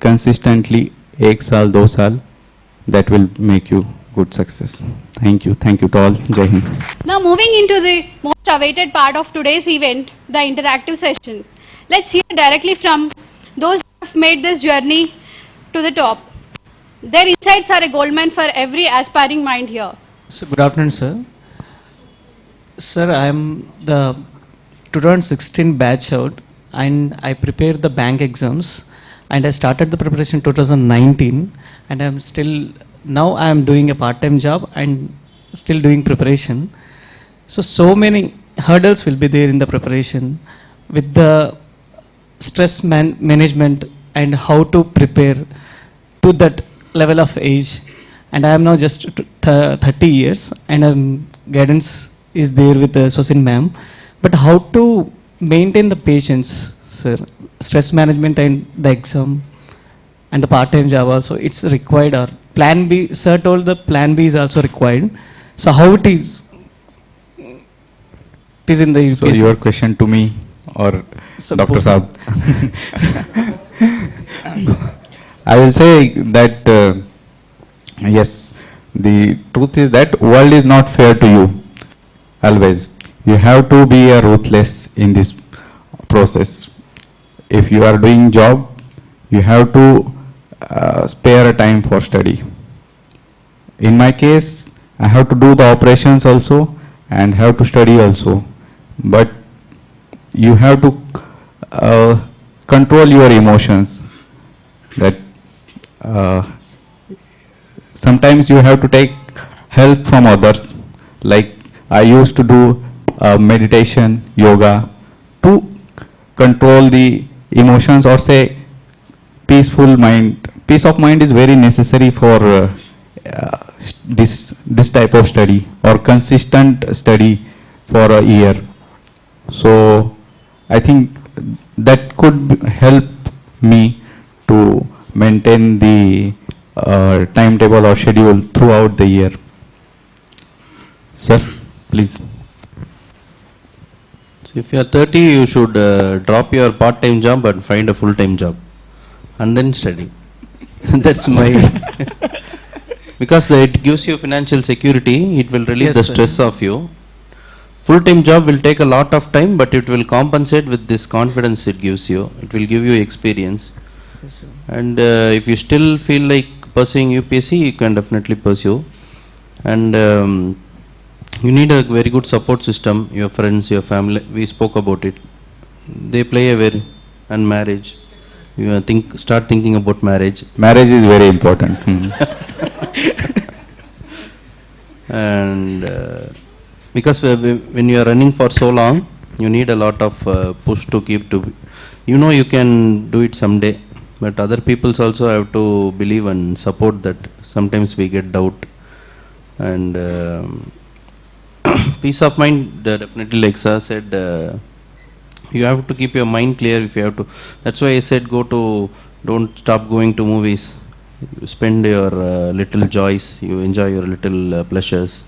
[SPEAKER 5] कंसिस्टेंटली 1 साल 2 साल, that will make you good success. Thank you to all. Jai Hind.
[SPEAKER 2] Now moving into the most awaited part of today's event, the interactive session. Let's hear directly from those who have made this journey to the top. Their insights are a goldmine for every aspiring mind here.
[SPEAKER 6] So good afternoon, sir. Sir, I am the 2016 batch out, and I prepared the bank exams, and I started the preparation 2019, and I am still, now I am doing a part-time job and still doing preparation. So many hurdles will be there in the preparation with the stress management and how to prepare to that level of age. And I am now just 30 years, and guidance is there with Sosin ma'am. But how to maintain the patience, sir? Stress management and the exam and the part-time job also, it's required, or plan B, sir told the plan B is also required. So how it is in the UPSC?
[SPEAKER 5] So your question to me or
[SPEAKER 6] So
[SPEAKER 5] Dr.
[SPEAKER 6] both.
[SPEAKER 5] Saab? I will say that yes, the truth is that world is not fair to you always. You have to be a ruthless in this process. If you are doing job, you have to spare a time for study. In my case, I have to do the operations also and have to study also. But you have to control your emotions. That sometimes you have to take help from others. Like I used to do meditation, yoga to control the emotions, or say peaceful mind. Peace of mind is very necessary for this type of study, or consistent study for a year. So I think that could help me to maintain the timetable or schedule throughout the year. Sir, please.
[SPEAKER 4] So if you are 30, you should drop your part-time job and find a full-time job, and then study. That's my because it gives you financial security. It will relieve
[SPEAKER 6] Yes,
[SPEAKER 4] the
[SPEAKER 6] sir.
[SPEAKER 4] stress of you. Full-time job will take a lot of time, but it will compensate with this confidence it gives you. It will give you experience.
[SPEAKER 6] Yes, sir.
[SPEAKER 4] And if you still feel like pursuing UPSC, you can definitely pursue. And you need a very good support system, your friends, your family. We spoke about it. They play a very, and marriage. You start thinking about marriage.
[SPEAKER 5] Marriage is very important.
[SPEAKER 4] And because when you are running for so long, you need a lot of push to keep to. You can do it someday, but other peoples also have to believe and support that. Sometimes we get doubt, and peace of mind, definitely, like sir said, you have to keep your mind clear. If you have to, that's why I said don't stop going to movies. You spend your little joys, you enjoy your little pleasures,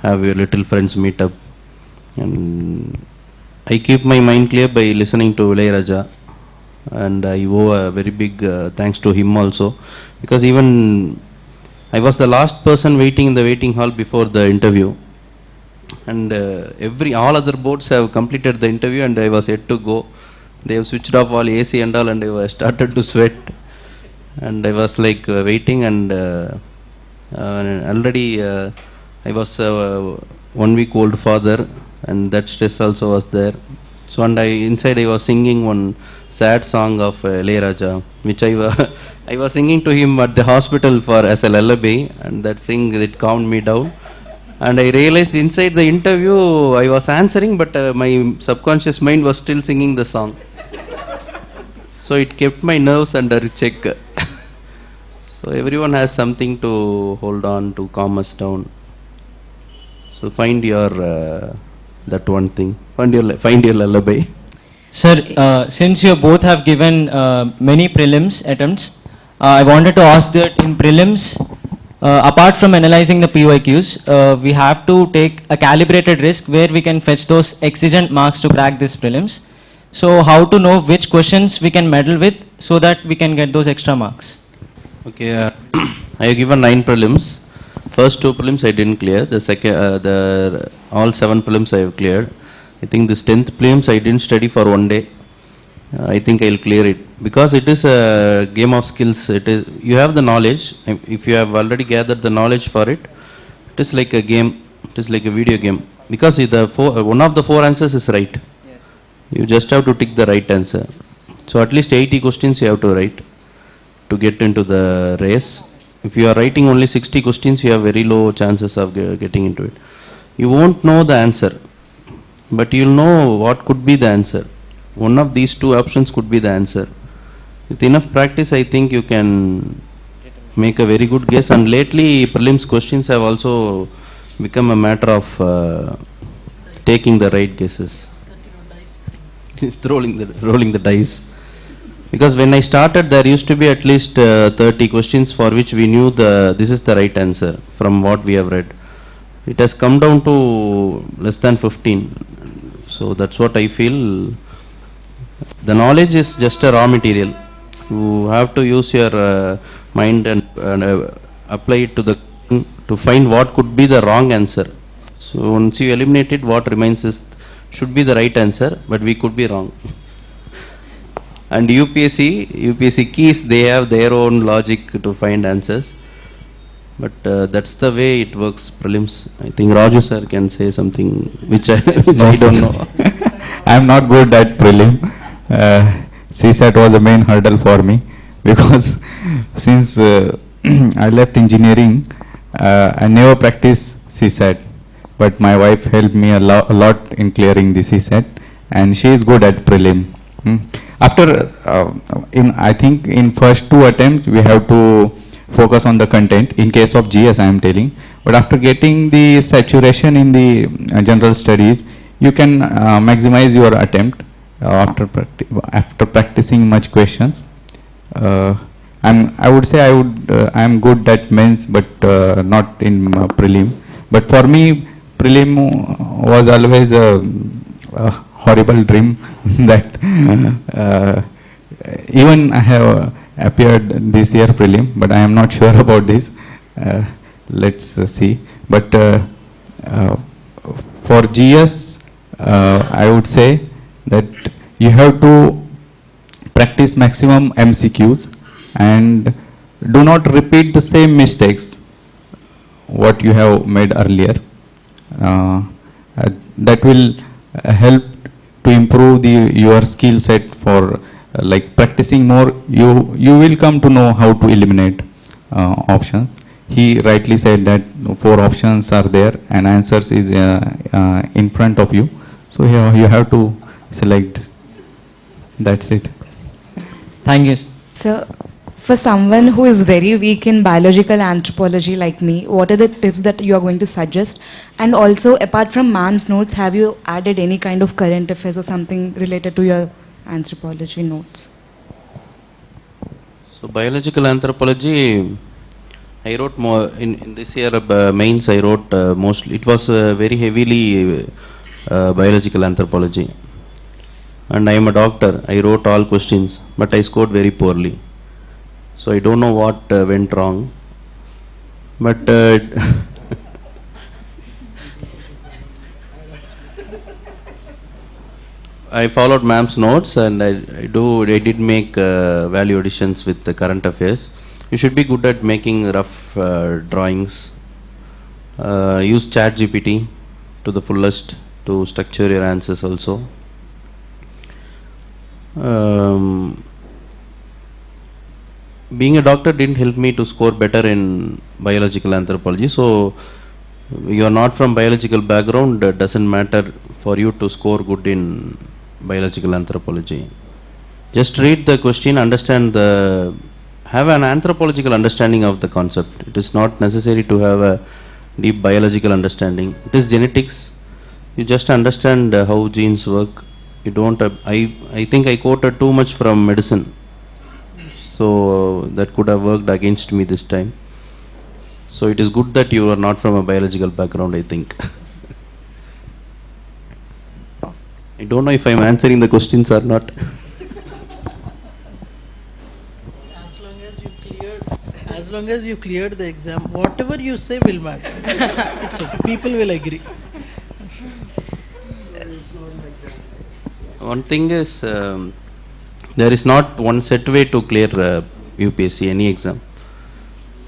[SPEAKER 4] have your little friends meet up. And I keep my mind clear by listening to Raja, and I owe a very big thanks to him also, because even I was the last person waiting in the waiting hall before the interview, and all other boards have completed the interview and I was yet to go. They have switched off all AC and all, and I started to sweat, and I was like waiting, and already I was 1 week old father, and that stress also was there. So and inside I was singing one sad song of Raja, which I was singing to him at the hospital as a lullaby, and that thing, it calmed me down. And I realized inside the interview I was answering, but my subconscious mind was still singing the song. So it kept my nerves under check. So everyone has something to hold on to calm us down. So find your that one thing. Find your lullaby.
[SPEAKER 7] Sir, since you both have given many prelims attempts, I wanted to ask that in prelims, apart from analyzing the PYQs, we have to take a calibrated risk where we can fetch those exigent marks to crack these prelims. So how to know which questions we can meddle with so that we can get those extra marks?
[SPEAKER 4] Okay, I have given 9 prelims. First 2 prelims I didn't clear. The second, all 7 prelims I have cleared. I think this 10th prelims I didn't study for 1 day. I think I'll clear it, because it is a game of skills. You have the knowledge. If you have already gathered the knowledge for it, it is like a game. It is like a video game, because one of the 4 answers is right.
[SPEAKER 7] Yes.
[SPEAKER 4] You just have to tick the right answer. So at least 80 questions you have to write to get into the race. If you are writing only 60 questions, you have very low chances of getting into it. You won't know the answer, but you'll know what could be the answer. One of these 2 options could be the answer. With enough practice, I think you can make a very good guess. And lately, prelims questions have also become a matter of taking the right guesses. rolling the dice. Because when I started, there used to be at least 30 questions for which we knew this is the right answer from what we have read. It has come down to less than 15. So that's what I feel. The knowledge is just a raw material. You have to use your mind and apply it to find what could be the wrong answer. So once you eliminate it, what remains should be the right answer, but we could be wrong. And UPSC keys, they have their own logic to find answers. But that's the way it works, prelims. I think Raju sir can say something which I don't know.
[SPEAKER 5] I am not good at prelim. CSAT was a main hurdle for me, because since I left engineering, I never practiced CSAT. But my wife helped me a lot in clearing the CSAT, and she is good at prelim. After, I think in first 2 attempts, we have to focus on the content. In case of GS, I am telling. But after getting the saturation in the general studies, you can maximize your attempt after practicing much questions. I would say I am good at mains, but not in prelim. But for me, prelim was always a horrible dream that even I have appeared this year prelim, but I am not sure about this. Let's see. But for for GS, I would say that you have to practice maximum MCQs and do not repeat the same mistakes what you have made earlier. That will help to improve your skill set for like practicing more. You will come to know how to eliminate options. He rightly said that 4 options are there and answers is in front of you. So you have to select this. That's it.
[SPEAKER 7] Thank you.
[SPEAKER 8] So, for someone who is very weak in biological anthropology like me, what are the tips that you are going to suggest? And also, apart from ma'am's notes, have you added any kind of current affairs or something related to your anthropology notes?
[SPEAKER 4] So biological anthropology, I wrote more in this year mains. I wrote mostly. It was very heavily biological anthropology, and I am a doctor. I wrote all questions, but I scored very poorly. So I don't know what went wrong, but I followed ma'am's notes, and I did make value additions with the current affairs. You should be good at making rough drawings. Use ChatGPT to the fullest to structure your answers also. Being a doctor didn't help me to score better in biological anthropology. So you are not from biological background, doesn't matter for you to score good in biological anthropology. Just read the question, have an anthropological understanding of the concept. It is not necessary to have a deep biological understanding. It is genetics. You just understand how genes work. You don't. I think I quoted too much from medicine. So that could have worked against me this time. So it is good that you are not from a biological background, I think. I don't know if I am answering the questions or not.
[SPEAKER 3] As long as you cleared the exam, whatever you say will matter. It's okay. People will agree.
[SPEAKER 4] One thing is, there is not one set way to clear UPSC, any exam.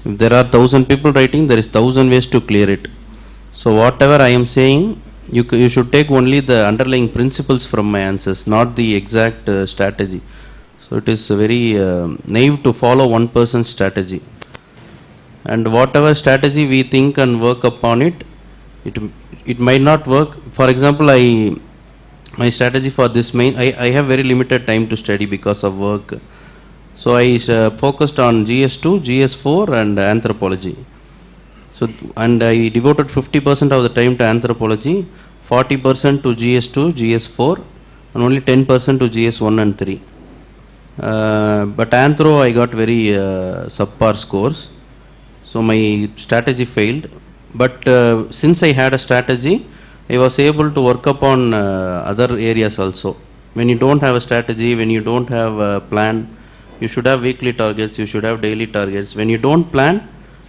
[SPEAKER 4] If there are 1,000 people writing, there is 1,000 ways to clear it. So whatever I am saying, you should take only the underlying principles from my answers, not the exact strategy. So it is very naive to follow one person's strategy. And whatever strategy we think and work upon it, it might not work. For example, my strategy for this main, I have very limited time to study because of work. So I focused on GS2, GS4 and anthropology. So, and I devoted 50% of the time to anthropology, 40% to GS2, GS4 and only 10% to GS1 and 3. But anthro I got very subpar scores. So my strategy failed. But since I had a strategy, I was able to work upon other areas also. When you don't have a strategy, when you don't have a plan, you should have weekly targets, you should have daily targets. When you don't plan,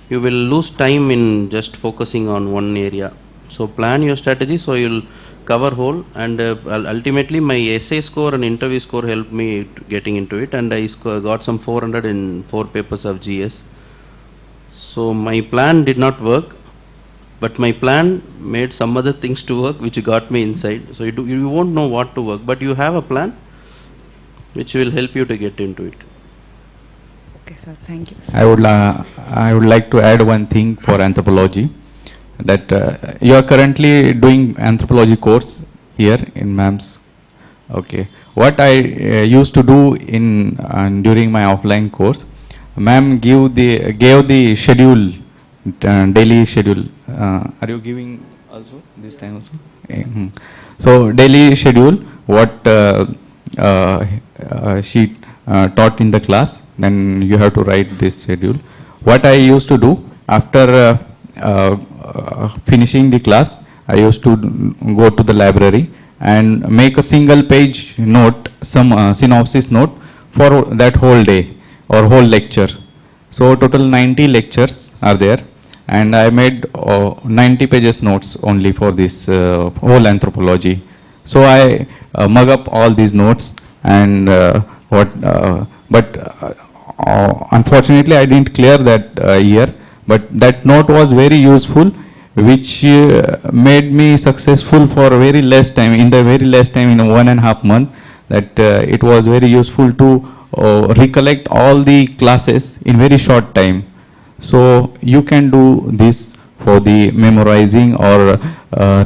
[SPEAKER 4] you will lose time in just focusing on one area. So plan your strategy so you'll cover whole, and ultimately my essay score and interview score helped me getting into it, and I got some 400 in 4 papers of GS. So my plan did not work, but my plan made some other things to work which got me inside. So you won't know what to work, but you have a plan which will help you to get into it.
[SPEAKER 8] Okay, sir. Thank you.
[SPEAKER 5] I would like to add one thing for anthropology, that you are currently doing anthropology course here in ma'am's. Okay. What I used to do in during my offline course, ma'am gave the schedule, daily schedule. Are you giving also this time also? So daily schedule, what she taught in the class, then you have to write this schedule. What I used to do after finishing the class, I used to go to the library and make a single page note, some synopsis note for that whole day or whole lecture. So total 90 lectures are there, and I made 90 pages notes only for this whole anthropology. So I mug up all these notes, and unfortunately I didn't clear that year, but that note was very useful, which made me successful for very less time, in 1.5 months, that it was very useful to recollect all the classes in very short time. So you can do this for the memorizing or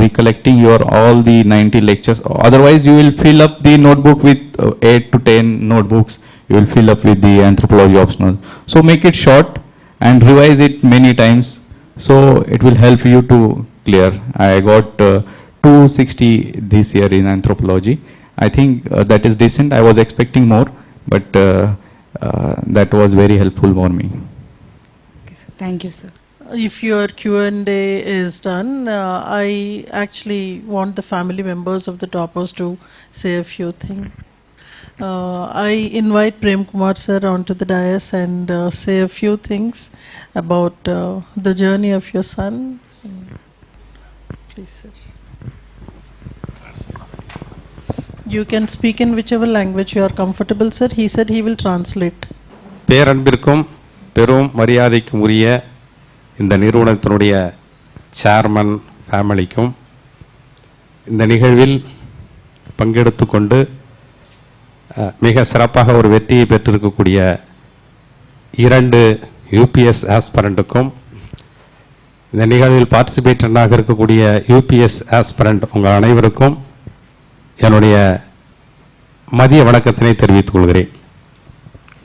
[SPEAKER 5] recollecting your all the 90 lectures. Otherwise you will fill up the notebook with 8 to 10 notebooks. You will fill up with the anthropology optional. So make it short and revise it many times. So it will help you to clear. I got 260 this year in anthropology. I think that is decent. I was expecting more, but that was very helpful for me.
[SPEAKER 8] Okay, sir. Thank you, sir.
[SPEAKER 3] If your Q&A is done, I actually want the family members of the toppers to say a few things. I invite Prem Kumar sir onto the dais and say a few things about the journey of your son. Please, sir. You can speak in whichever language you are comfortable, sir. He said he will translate.
[SPEAKER 9] பேரன்பிற்கும் பெரும் மரியாதைக்கும் உரிய இந்த நிறுவனத்தினுடைய chairman ஃபேமிலிக்கும் இந்த நிகழ்வில் பங்கெடுத்து கொண்டு மிக சிறப்பாக ஒரு வெற்றியை பெற்றிருக்கக்கூடிய 2 யூபிஎஸ் ஆஸ்பரண்ட்டுக்கும் இந்த நிகழ்வில் பார்ட்டிசிபேட்டராக இருக்கக்கூடிய யூபிஎஸ் ஆஸ்பரண்ட் உங்கள் அனைவருக்கும் என்னுடைய மதிய வணக்கத்தினை தெரிவித்துக் கொள்கிறேன்.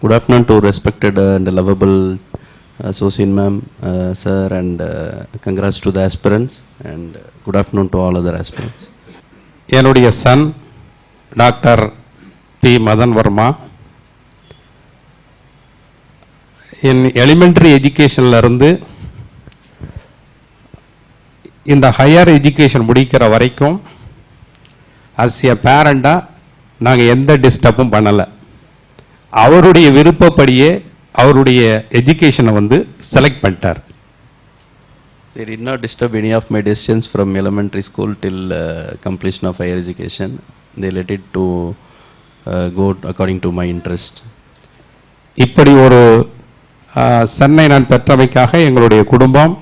[SPEAKER 4] Good afternoon to respected and lovable Sosin ma'am, sir, and congrats to the aspirants, and good afternoon to all other aspirants.
[SPEAKER 9] என்னுடைய son doctor P Madan Varma என் எலிமெண்ட்ரி எஜுகேஷன்லேருந்து இந்த ஹையர் எஜுகேஷன் முடிக்கிற வரைக்கும் அஸ் எ பேரண்டாக நாங்கள் எந்த டிஸ்டர்பும் பண்ணலை. அவருடைய விருப்பப்படியே அவருடைய எஜுகேஷனை வந்து செலக்ட் பண்ணிட்டார்.
[SPEAKER 4] They did not disturb any of my decisions from elementary school till completion of higher education. They let it to go according to my interest.
[SPEAKER 9] இப்படி ஒரு சன்னை நான் பெற்றமைக்காக எங்களுடைய குடும்பம்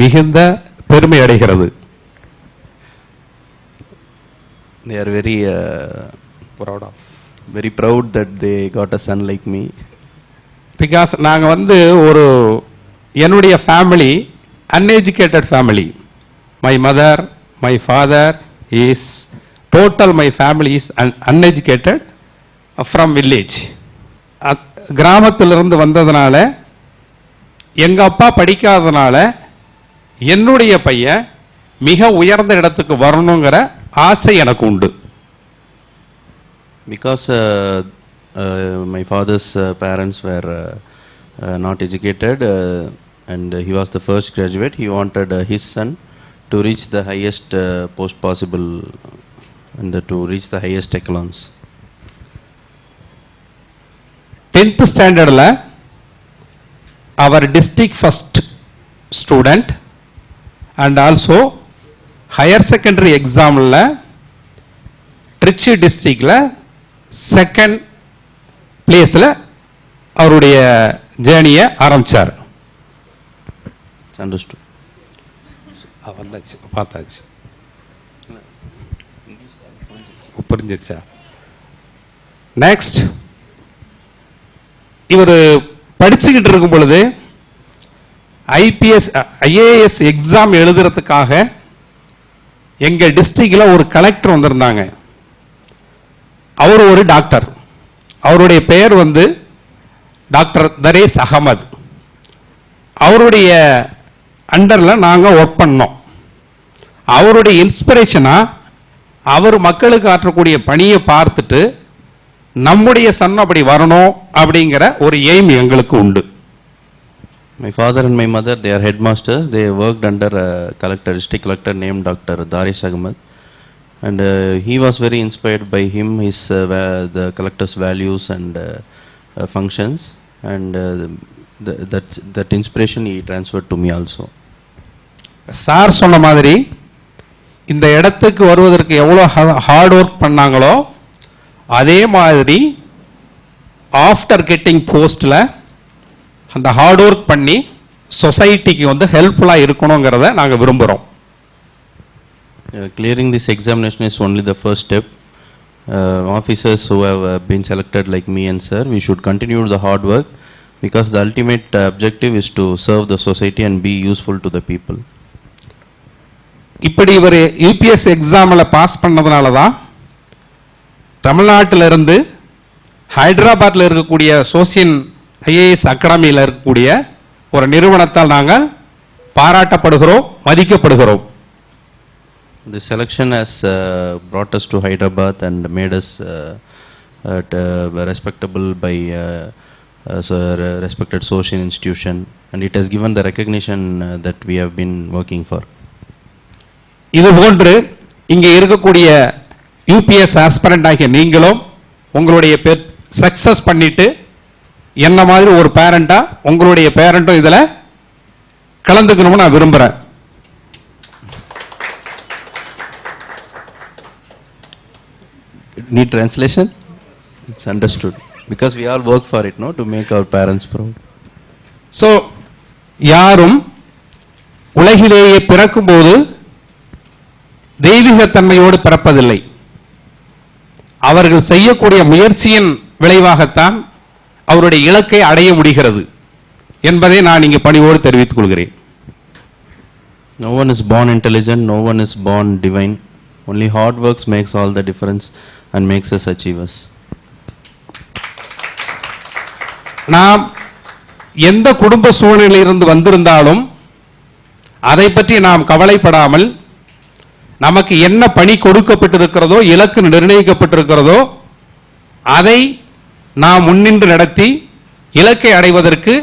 [SPEAKER 9] மிகுந்த பெருமை அடைகிறது.
[SPEAKER 4] They are very proud that they got a son like me.
[SPEAKER 9] Because நாங்கள் வந்து ஒரு என்னுடைய family uneducated family. My mother, my father is total, my family is uneducated from village. கிராமத்திலிருந்து வந்ததுனால எங்கள் அப்பா படிக்காதனால என்னுடைய பையன் மிக உயர்ந்த இடத்துக்கு வரணுங்கிற ஆசை எனக்கு உண்டு.
[SPEAKER 4] Because my father's parents were not educated, and he was the first graduate. He wanted his son to reach the highest post possible and to reach the highest echelons.
[SPEAKER 9] 10th ஸ்டாண்டர்டில் அவர் district first student and also higher secondary எக்ஸாமில் ட்ரிச்சி டிஸ்ட்ரிக்டில் second பிளேஸில் அவருடைய ஜேர்னியை ஆரம்பித்தார்.
[SPEAKER 4] Understood.
[SPEAKER 9] வந்தாச்சு, பார்த்தாச்சு, புரிஞ்சிருச்சா? நெக்ஸ்ட், இவர் படிச்சுக்கிட்டு இருக்கும் பொழுது ஐஏஎஸ் எக்ஸாம் எழுதுறதுக்காக எங்கள் டிஸ்ட்ரிக்டில் ஒரு கலெக்டர் வந்திருந்தாங்க. அவர் ஒரு டாக்டர். அவருடைய பெயர் வந்து டாக்டர் தரேஸ் அகமது. அவருடைய அண்டரில் நாங்கள் ஒர்க் பண்ணோம். அவருடைய இன்ஸ்பிரேஷனாக அவர் மக்களுக்கு ஆற்றக்கூடிய பணியை பார்த்துட்டு நம்முடைய சன் அப்படி வரணும் அப்படிங்கிற ஒரு எய்ம் எங்களுக்கு உண்டு.
[SPEAKER 4] My father and my mother, they are headmasters. They worked under a collector, district collector named Dr. Daris Ahmed, and he was very inspired by him, his the collector's values and functions, and that inspiration he transferred to me also.
[SPEAKER 9] Sir சொன்ன மாதிரி இந்த இடத்துக்கு வருவதற்கு எவ்வளோ hard work பண்ணாங்களோ அதே மாதிரி after getting போஸ்டில் அந்த ஹார்ட் ஒர்க் பண்ணி சொசைட்டிக்கு வந்து ஹெல்ப்ஃபுல்லாக இருக்கணுங்கிறத நாங்கள் விரும்புகிறோம்.
[SPEAKER 4] Clearing this examination is only the first step. Officers who have been selected like me and sir, we should continue the hard work because the ultimate objective is to serve the society and be useful to the people.
[SPEAKER 9] இப்படி இவர் UPS எக்ஸாமில் pass பண்ணதுனால தான் தமிழ்நாட்டிலிருந்து ஹைதராபாத்தில் இருக்கக்கூடிய சோசின் IAS அகாடமியில் இருக்கக்கூடிய ஒரு நிறுவனத்தால் நாங்கள் பாராட்டப்படுகிறோம், மதிக்கப்படுகிறோம்.
[SPEAKER 4] This selection has brought us to Hyderabad and made us respectable by respected social institution, and it has given the recognition that we have been working for.
[SPEAKER 9] இது போன்று இங்கே இருக்கக்கூடிய யூபிஎஸ் ஆஸ்பிரண்ட் ஆகிய நீங்களும் உங்களுடைய சக்சஸ் பண்ணிட்டு என்ன மாதிரி ஒரு பேரண்டா உங்களுடைய பேரண்ட்டும் இதில் கலந்துக்கணும்னு நான் விரும்புகிறேன்.
[SPEAKER 4] Need translation? It's understood because we all work for it, no, to make our parents proud.
[SPEAKER 9] So யாரும் உலகிலேயே பிறக்கும்போது தெய்வீகத்தன்மையோடு பிறப்பதில்லை. அவர்கள் செய்யக்கூடிய முயற்சியின் விளைவாகத்தான் அவருடைய இலக்கை அடைய முடிகிறது என்பதை நான் இங்கே பணிவோடு தெரிவித்துக் கொள்கிறேன்.
[SPEAKER 4] No one is born intelligent, no one is born divine. Only hard works makes all the difference and makes us achievers.
[SPEAKER 9] நாம் எந்த குடும்ப சூழ்நிலையிலிருந்து வந்திருந்தாலும் அதை பற்றி நாம் கவலைப்படாமல் நமக்கு என்ன பணி கொடுக்கப்பட்டிருக்கிறதோ, இலக்கு நிர்ணயிக்கப்பட்டிருக்கிறதோ அதை நாம் முன்னின்று நடத்தி இலக்கை அடைவதற்கு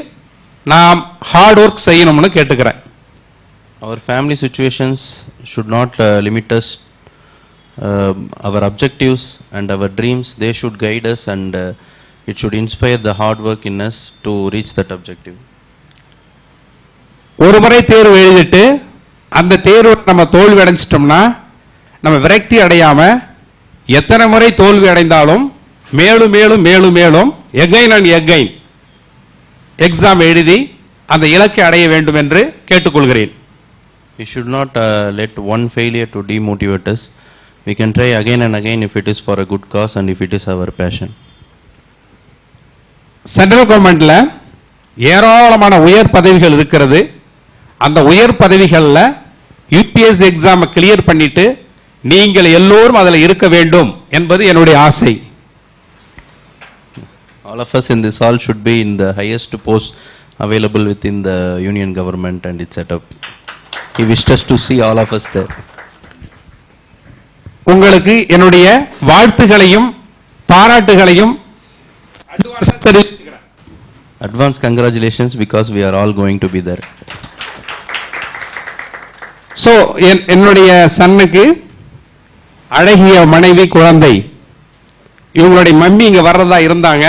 [SPEAKER 9] நாம் ஹார்ட் ஒர்க் செய்யணும்னு கேட்டுக்கிறேன்.
[SPEAKER 4] Our family situations should not limit us. Our objectives and our dreams, they should guide us, and it should inspire the hard work in us to reach that objective.
[SPEAKER 9] ஒரு முறை தேர்வு எழுதிட்டு அந்த தேர்வு நம்ம தோல்வி அடைஞ்சிட்டோம்னா நம்ம விரக்தி அடையாம எத்தனை முறை தோல்வி அடைந்தாலும் மேலும் மேலும் மேலும் மேலும் எகைன் அண்ட் எகைன் எக்ஸாம் எழுதி அந்த இலக்கை அடைய வேண்டும் என்று கேட்டுக்கொள்கிறேன்.
[SPEAKER 4] We should not let one failure to demotivate us. We can try again and again if it is for a good cause and if it is our passion.
[SPEAKER 9] Central கவர்மெண்ட்ல ஏராளமான உயர் பதவிகள் இருக்கிறது. அந்த உயர் பதவிகளில் யூபிஎஸ் எக்ஸாமை கிளியர் பண்ணிட்டு நீங்கள் எல்லோரும் அதில் இருக்க வேண்டும் என்பது என்னுடைய ஆசை.
[SPEAKER 4] All of us in this hall should be in the highest post available within the union government and its setup. He wished us to see all of us there.
[SPEAKER 9] உங்களுக்கு என்னுடைய வாழ்த்துகளையும் பாராட்டுகளையும்
[SPEAKER 4] Advance congratulations because we are all going to be there.
[SPEAKER 9] So என்னுடைய சன்னுக்கு அழகிய மனைவி, குழந்தை, இவங்களுடைய mummy இங்க வர்றதா இருந்தாங்க.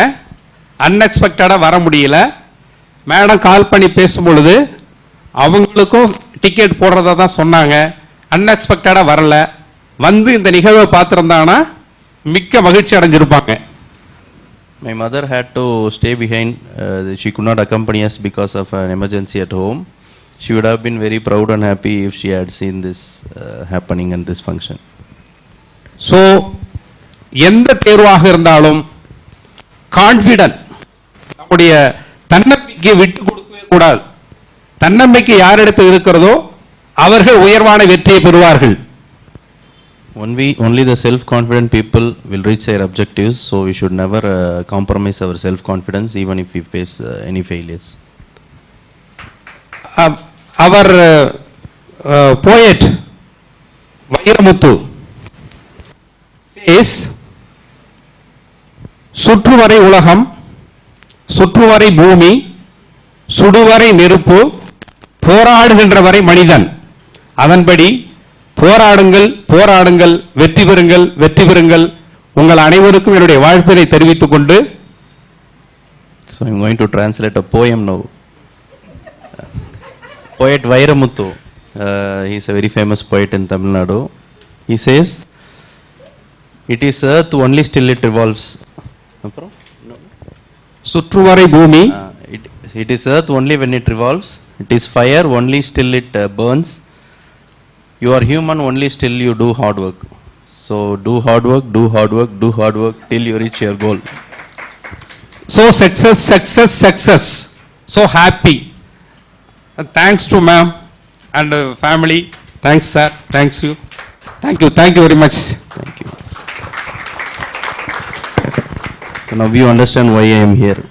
[SPEAKER 9] அன்எக்ஸ்பெக்டடா வர முடியல. மேடம் கால் பண்ணி பேசும்பொழுது அவங்களுக்கும் டிக்கெட் போடுறதா தான் சொன்னாங்க. அன்எக்ஸ்பெக்டடா வரல. வந்து இந்த நிகழ்வை பார்த்திருந்தாங்கன்னா மிக்க மகிழ்ச்சி அடைஞ்சிருப்பாங்க.
[SPEAKER 4] My mother had to stay behind. She could not accompany us because of an emergency at home. She would have been very proud and happy if she had seen this happening in this function.
[SPEAKER 9] So எந்த தேர்வாக இருந்தாலும் confident, நம்முடைய தன்னம்பிக்கை விட்டு கொடுக்கவே கூடாது. தன்னம்பிக்கை யாரிடத்தில் இருக்கிறதோ அவர்கள் உயர்வான வெற்றியை பெறுவார்கள்.
[SPEAKER 4] Only the self-confident people will reach their objectives, so we should never compromise our self-confidence even if we face any failures.
[SPEAKER 9] Our poet Vairamutu says, சுற்றுவரை உலகம், சுற்றுவரை பூமி, சுடுவரை நெருப்பு, போராடுகின்ற வரை மனிதன். அதன்படி போராடுங்கள், போராடுங்கள், வெற்றி பெறுங்கள், வெற்றி பெறுங்கள். உங்கள் அனைவருக்கும் என்னுடைய வாழ்த்துக்களை தெரிவித்துக் கொண்டு
[SPEAKER 4] So I'm going to translate a poem now. Poet Vairamutu He's a very famous poet in Tamil Nadu. He says, "It is earth only still it revolves."
[SPEAKER 9] சுற்றுவரை பூமி.
[SPEAKER 4] It is earth only when it revolves. It is fire only still it burns. You are human only still you do hard work. So do hard work, do hard work, do hard work till you reach your goal.
[SPEAKER 9] So success, success, success. So happy. And thanks to ma'am and family. Thanks sir. Thanks you. Thank you. Thank you very much.
[SPEAKER 4] Thank you. So now you understand why I am here,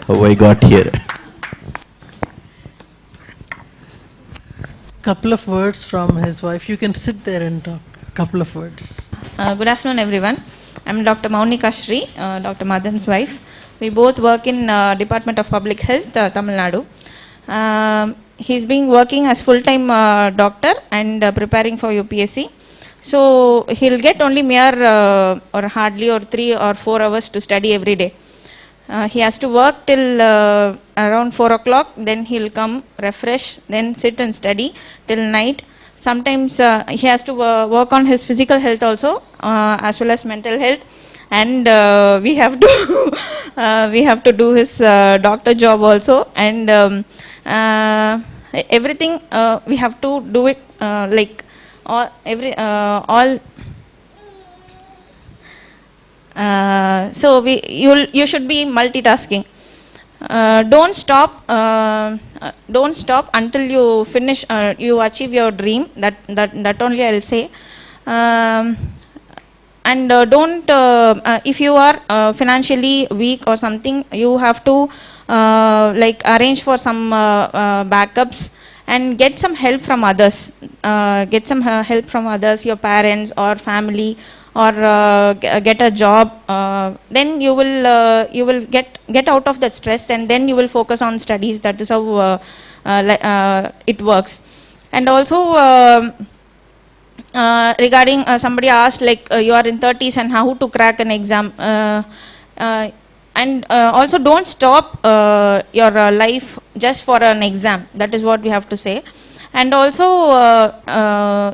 [SPEAKER 4] how I got here.
[SPEAKER 3] Couple of words from his wife. You can sit there and talk. Couple of words.
[SPEAKER 10] Good afternoon, everyone. I'm Dr. Maunika Shri, Dr. Madhan's wife. We both work in Department of Public Health, Tamil Nadu. He's been working as full-time doctor and preparing for UPSC. So he'll get only mere or hardly or 3 or 4 hours to study every day. He has to work till around 4 o'clock, then he'll come, refresh, then sit and study till night. Sometimes he has to work on his physical health also, as well as mental health, and we have to do his doctor job also, and everything we have to do it like all. So you should be multitasking. Don't stop until you finish. You achieve your dream. That only I'll say. And don't. If you are financially weak or something, you have to like arrange for some backups and get some help from others. Get some help from others, your parents or family, or get a job. Then you will get out of that stress, and then you will focus on studies. That is how it works. And also regarding somebody asked like you are in 30s and how to crack an exam. And also don't stop your life just for an exam. That is what we have to say. And also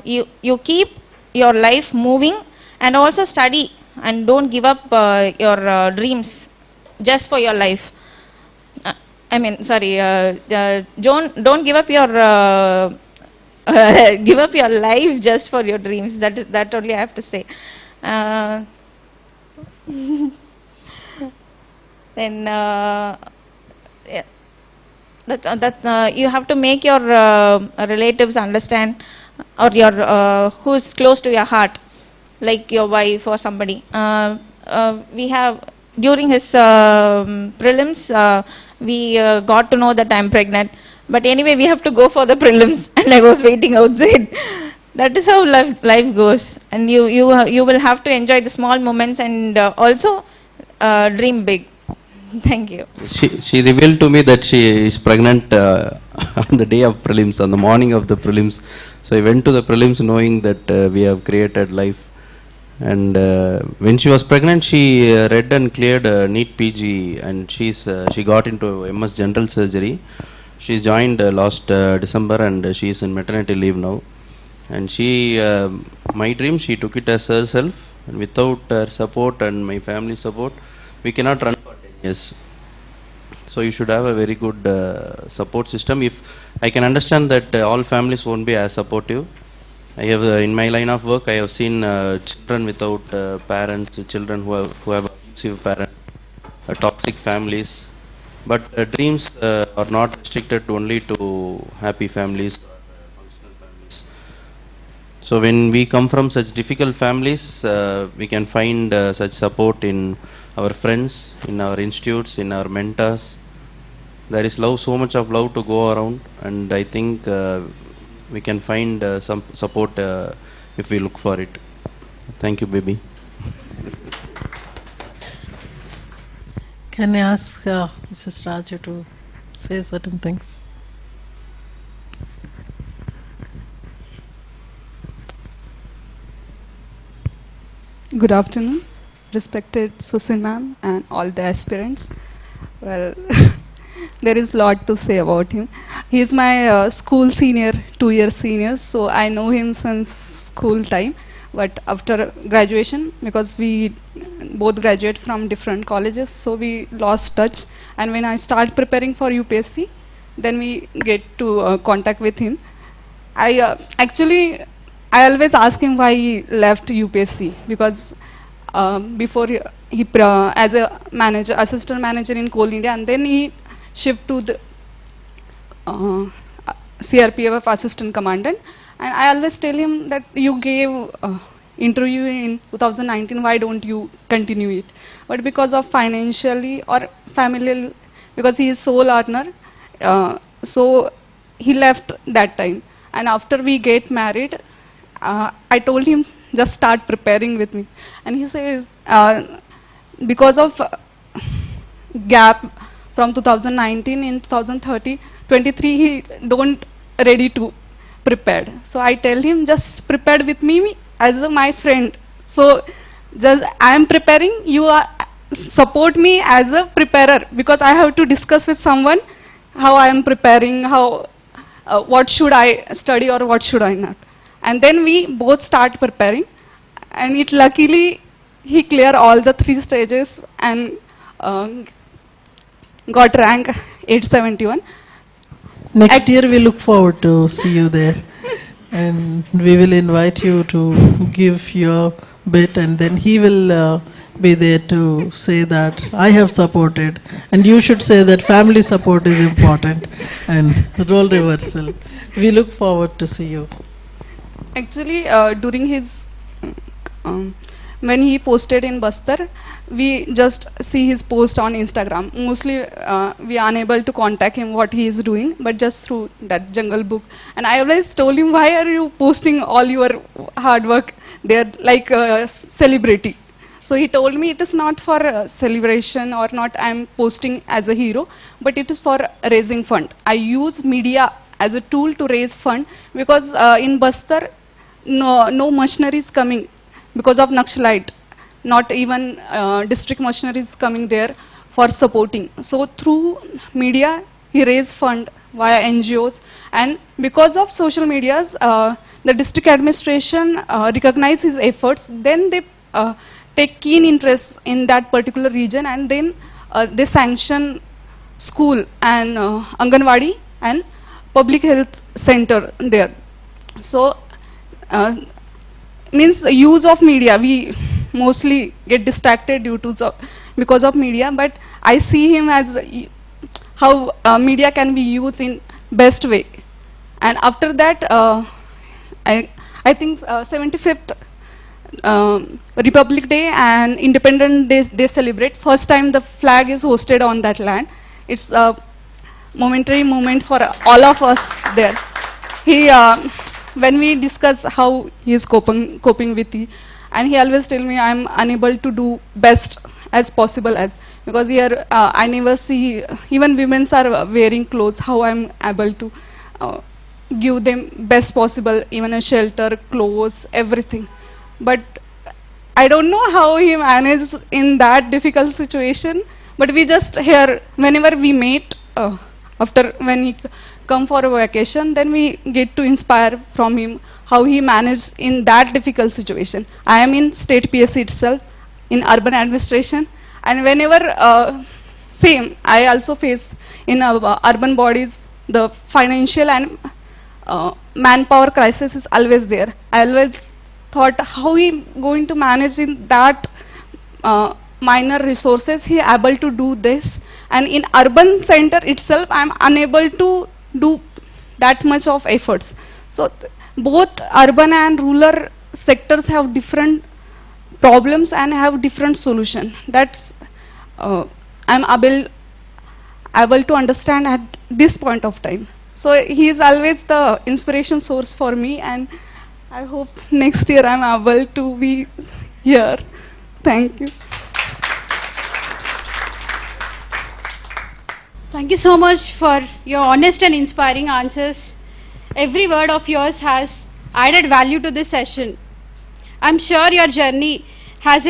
[SPEAKER 10] you keep your life moving, and also study, and don't give up your dreams just for your life. Don't give up your give up your life just for your dreams. That only I have to say. Then you have to make your relatives understand, or your who is close to your heart, like your wife or somebody. We have, during his prelims, we got to know that I'm pregnant. But anyway, we have to go for the prelims, and I was waiting outside. That is how life goes. And you will have to enjoy the small moments, and also dream big. Thank you.
[SPEAKER 4] She revealed to me that she is pregnant on the day of prelims, on the morning of the prelims. So I went to the prelims knowing that we have created life. And when she was pregnant, she read and cleared NEET PG, and she got into MS General Surgery. She joined last December, and she is in maternity leave now. And my dream, she took it as herself, and without her support and my family support, we cannot run for 10 years. So you should have a very good support system. If I can understand that all families won't be as supportive. I have in my line of work, I have seen children without parents, children who have abusive parents, toxic families. But dreams are not restricted only to happy families or functional families. So when we come from such difficult families, we can find such support in our friends, in our institutes, in our mentors. There is love, so much of love to go around, and I think we can find some support if we look for it. Thank you, baby.
[SPEAKER 3] Can I ask Mrs. Raju to say certain things?
[SPEAKER 11] Good afternoon, respected Sosin ma'am and all the aspirants. Well, there is a lot to say about him. He is my school senior, 2 years senior, so I know him since school time. But after graduation, because we both graduate from different colleges, so we lost touch. And when I start preparing for UPSC, then we get to contact with him. Actually, I always ask him why he left UPSC, because before he as a manager, assistant manager in Coal India, and then he shift to the CRPF assistant commandant. And I always tell him that you gave interview in 2019, why don't you continue it? But because of financially or familial, because he is sole earner, so he left that time. And after we get married, I told him just start preparing with me. And he says, because of gap from 2019 in 2023, he don't ready to prepared. So I tell him just prepared with me as my friend. So just I am preparing, you are support me as a preparer, because I have to discuss with someone how I am preparing, how what should I study or what should I not. And then we both start preparing, and it luckily he cleared all the 3 stages and got rank 871.
[SPEAKER 3] Next year we look forward to see you there, and we will invite you to give your bit, and then he will be there to say that I have supported, and you should say that family support is important, and role reversal. We look forward to see you.
[SPEAKER 11] Actually, during his, when he posted in Bastar, we just see his post on Instagram. Mostly, we are unable to contact him what he is doing, but just through that Jungle Book. And I always told him, why are you posting all your hard work there like a celebrity? So he told me it is not for celebration or not I am posting as a hero, but it is for raising fund. I use media as a tool to raise fund, because in Bastar, no machinery is coming because of Naxalite. Not even district machinery is coming there for supporting. So through media, he raised fund via NGOs, and because of social medias, the district administration recognize his efforts. Then they take keen interest in that particular region, and then they sanction school and Anganwadi and public health center there. So means the use of media, we mostly get distracted due to because of media, but I see him as how media can be used in best way. And after that, I think 75th Republic Day and Independence Day they celebrate. First time the flag is hosted on that land. It's a momentary moment for all of us there. He, when we discuss how he is coping with it, and he always tell me I'm unable to do best as possible as, because here I never see, even women are wearing clothes, how I'm able to give them best possible, even a shelter, clothes, everything. But I don't know how he managed in that difficult situation, but we just hear, whenever we meet, after when he come for a vacation, then we get to inspire from him how he managed in that difficult situation. I am in state PSC itself, in urban administration, and whenever, same, I also face in urban bodies, the financial and manpower crisis is always there. I always thought how he going to manage in that minor resources, he able to do this. And in urban center itself, I'm unable to do that much of efforts. So both urban and rural sectors have different problems and have different solution. That's I'm able to understand at this point of time. So he is always the inspiration source for me, and I hope next year I'm able to be here. Thank you.
[SPEAKER 2] Thank you so much for your honest and inspiring answers. Every word of yours has added value to this session. I'm sure your journey has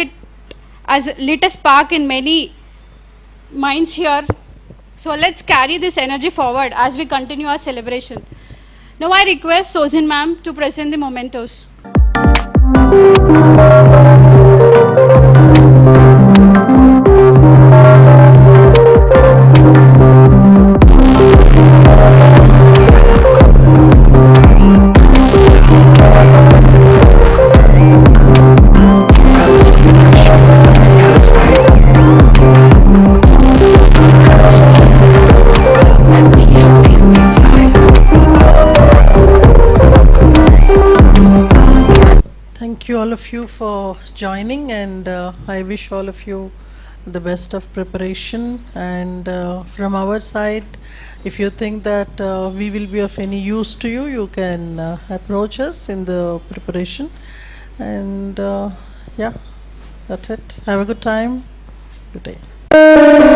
[SPEAKER 2] lit a spark in many minds here. So let's carry this energy forward as we continue our celebration. Now I request Sosin ma'am to present the mementos.
[SPEAKER 3] Thank you all of you for joining, and I wish all of you the best of preparation. And from our side, if you think that we will be of any use to you, you can approach us in the preparation. And yeah, that's it. Have a good time. Good day.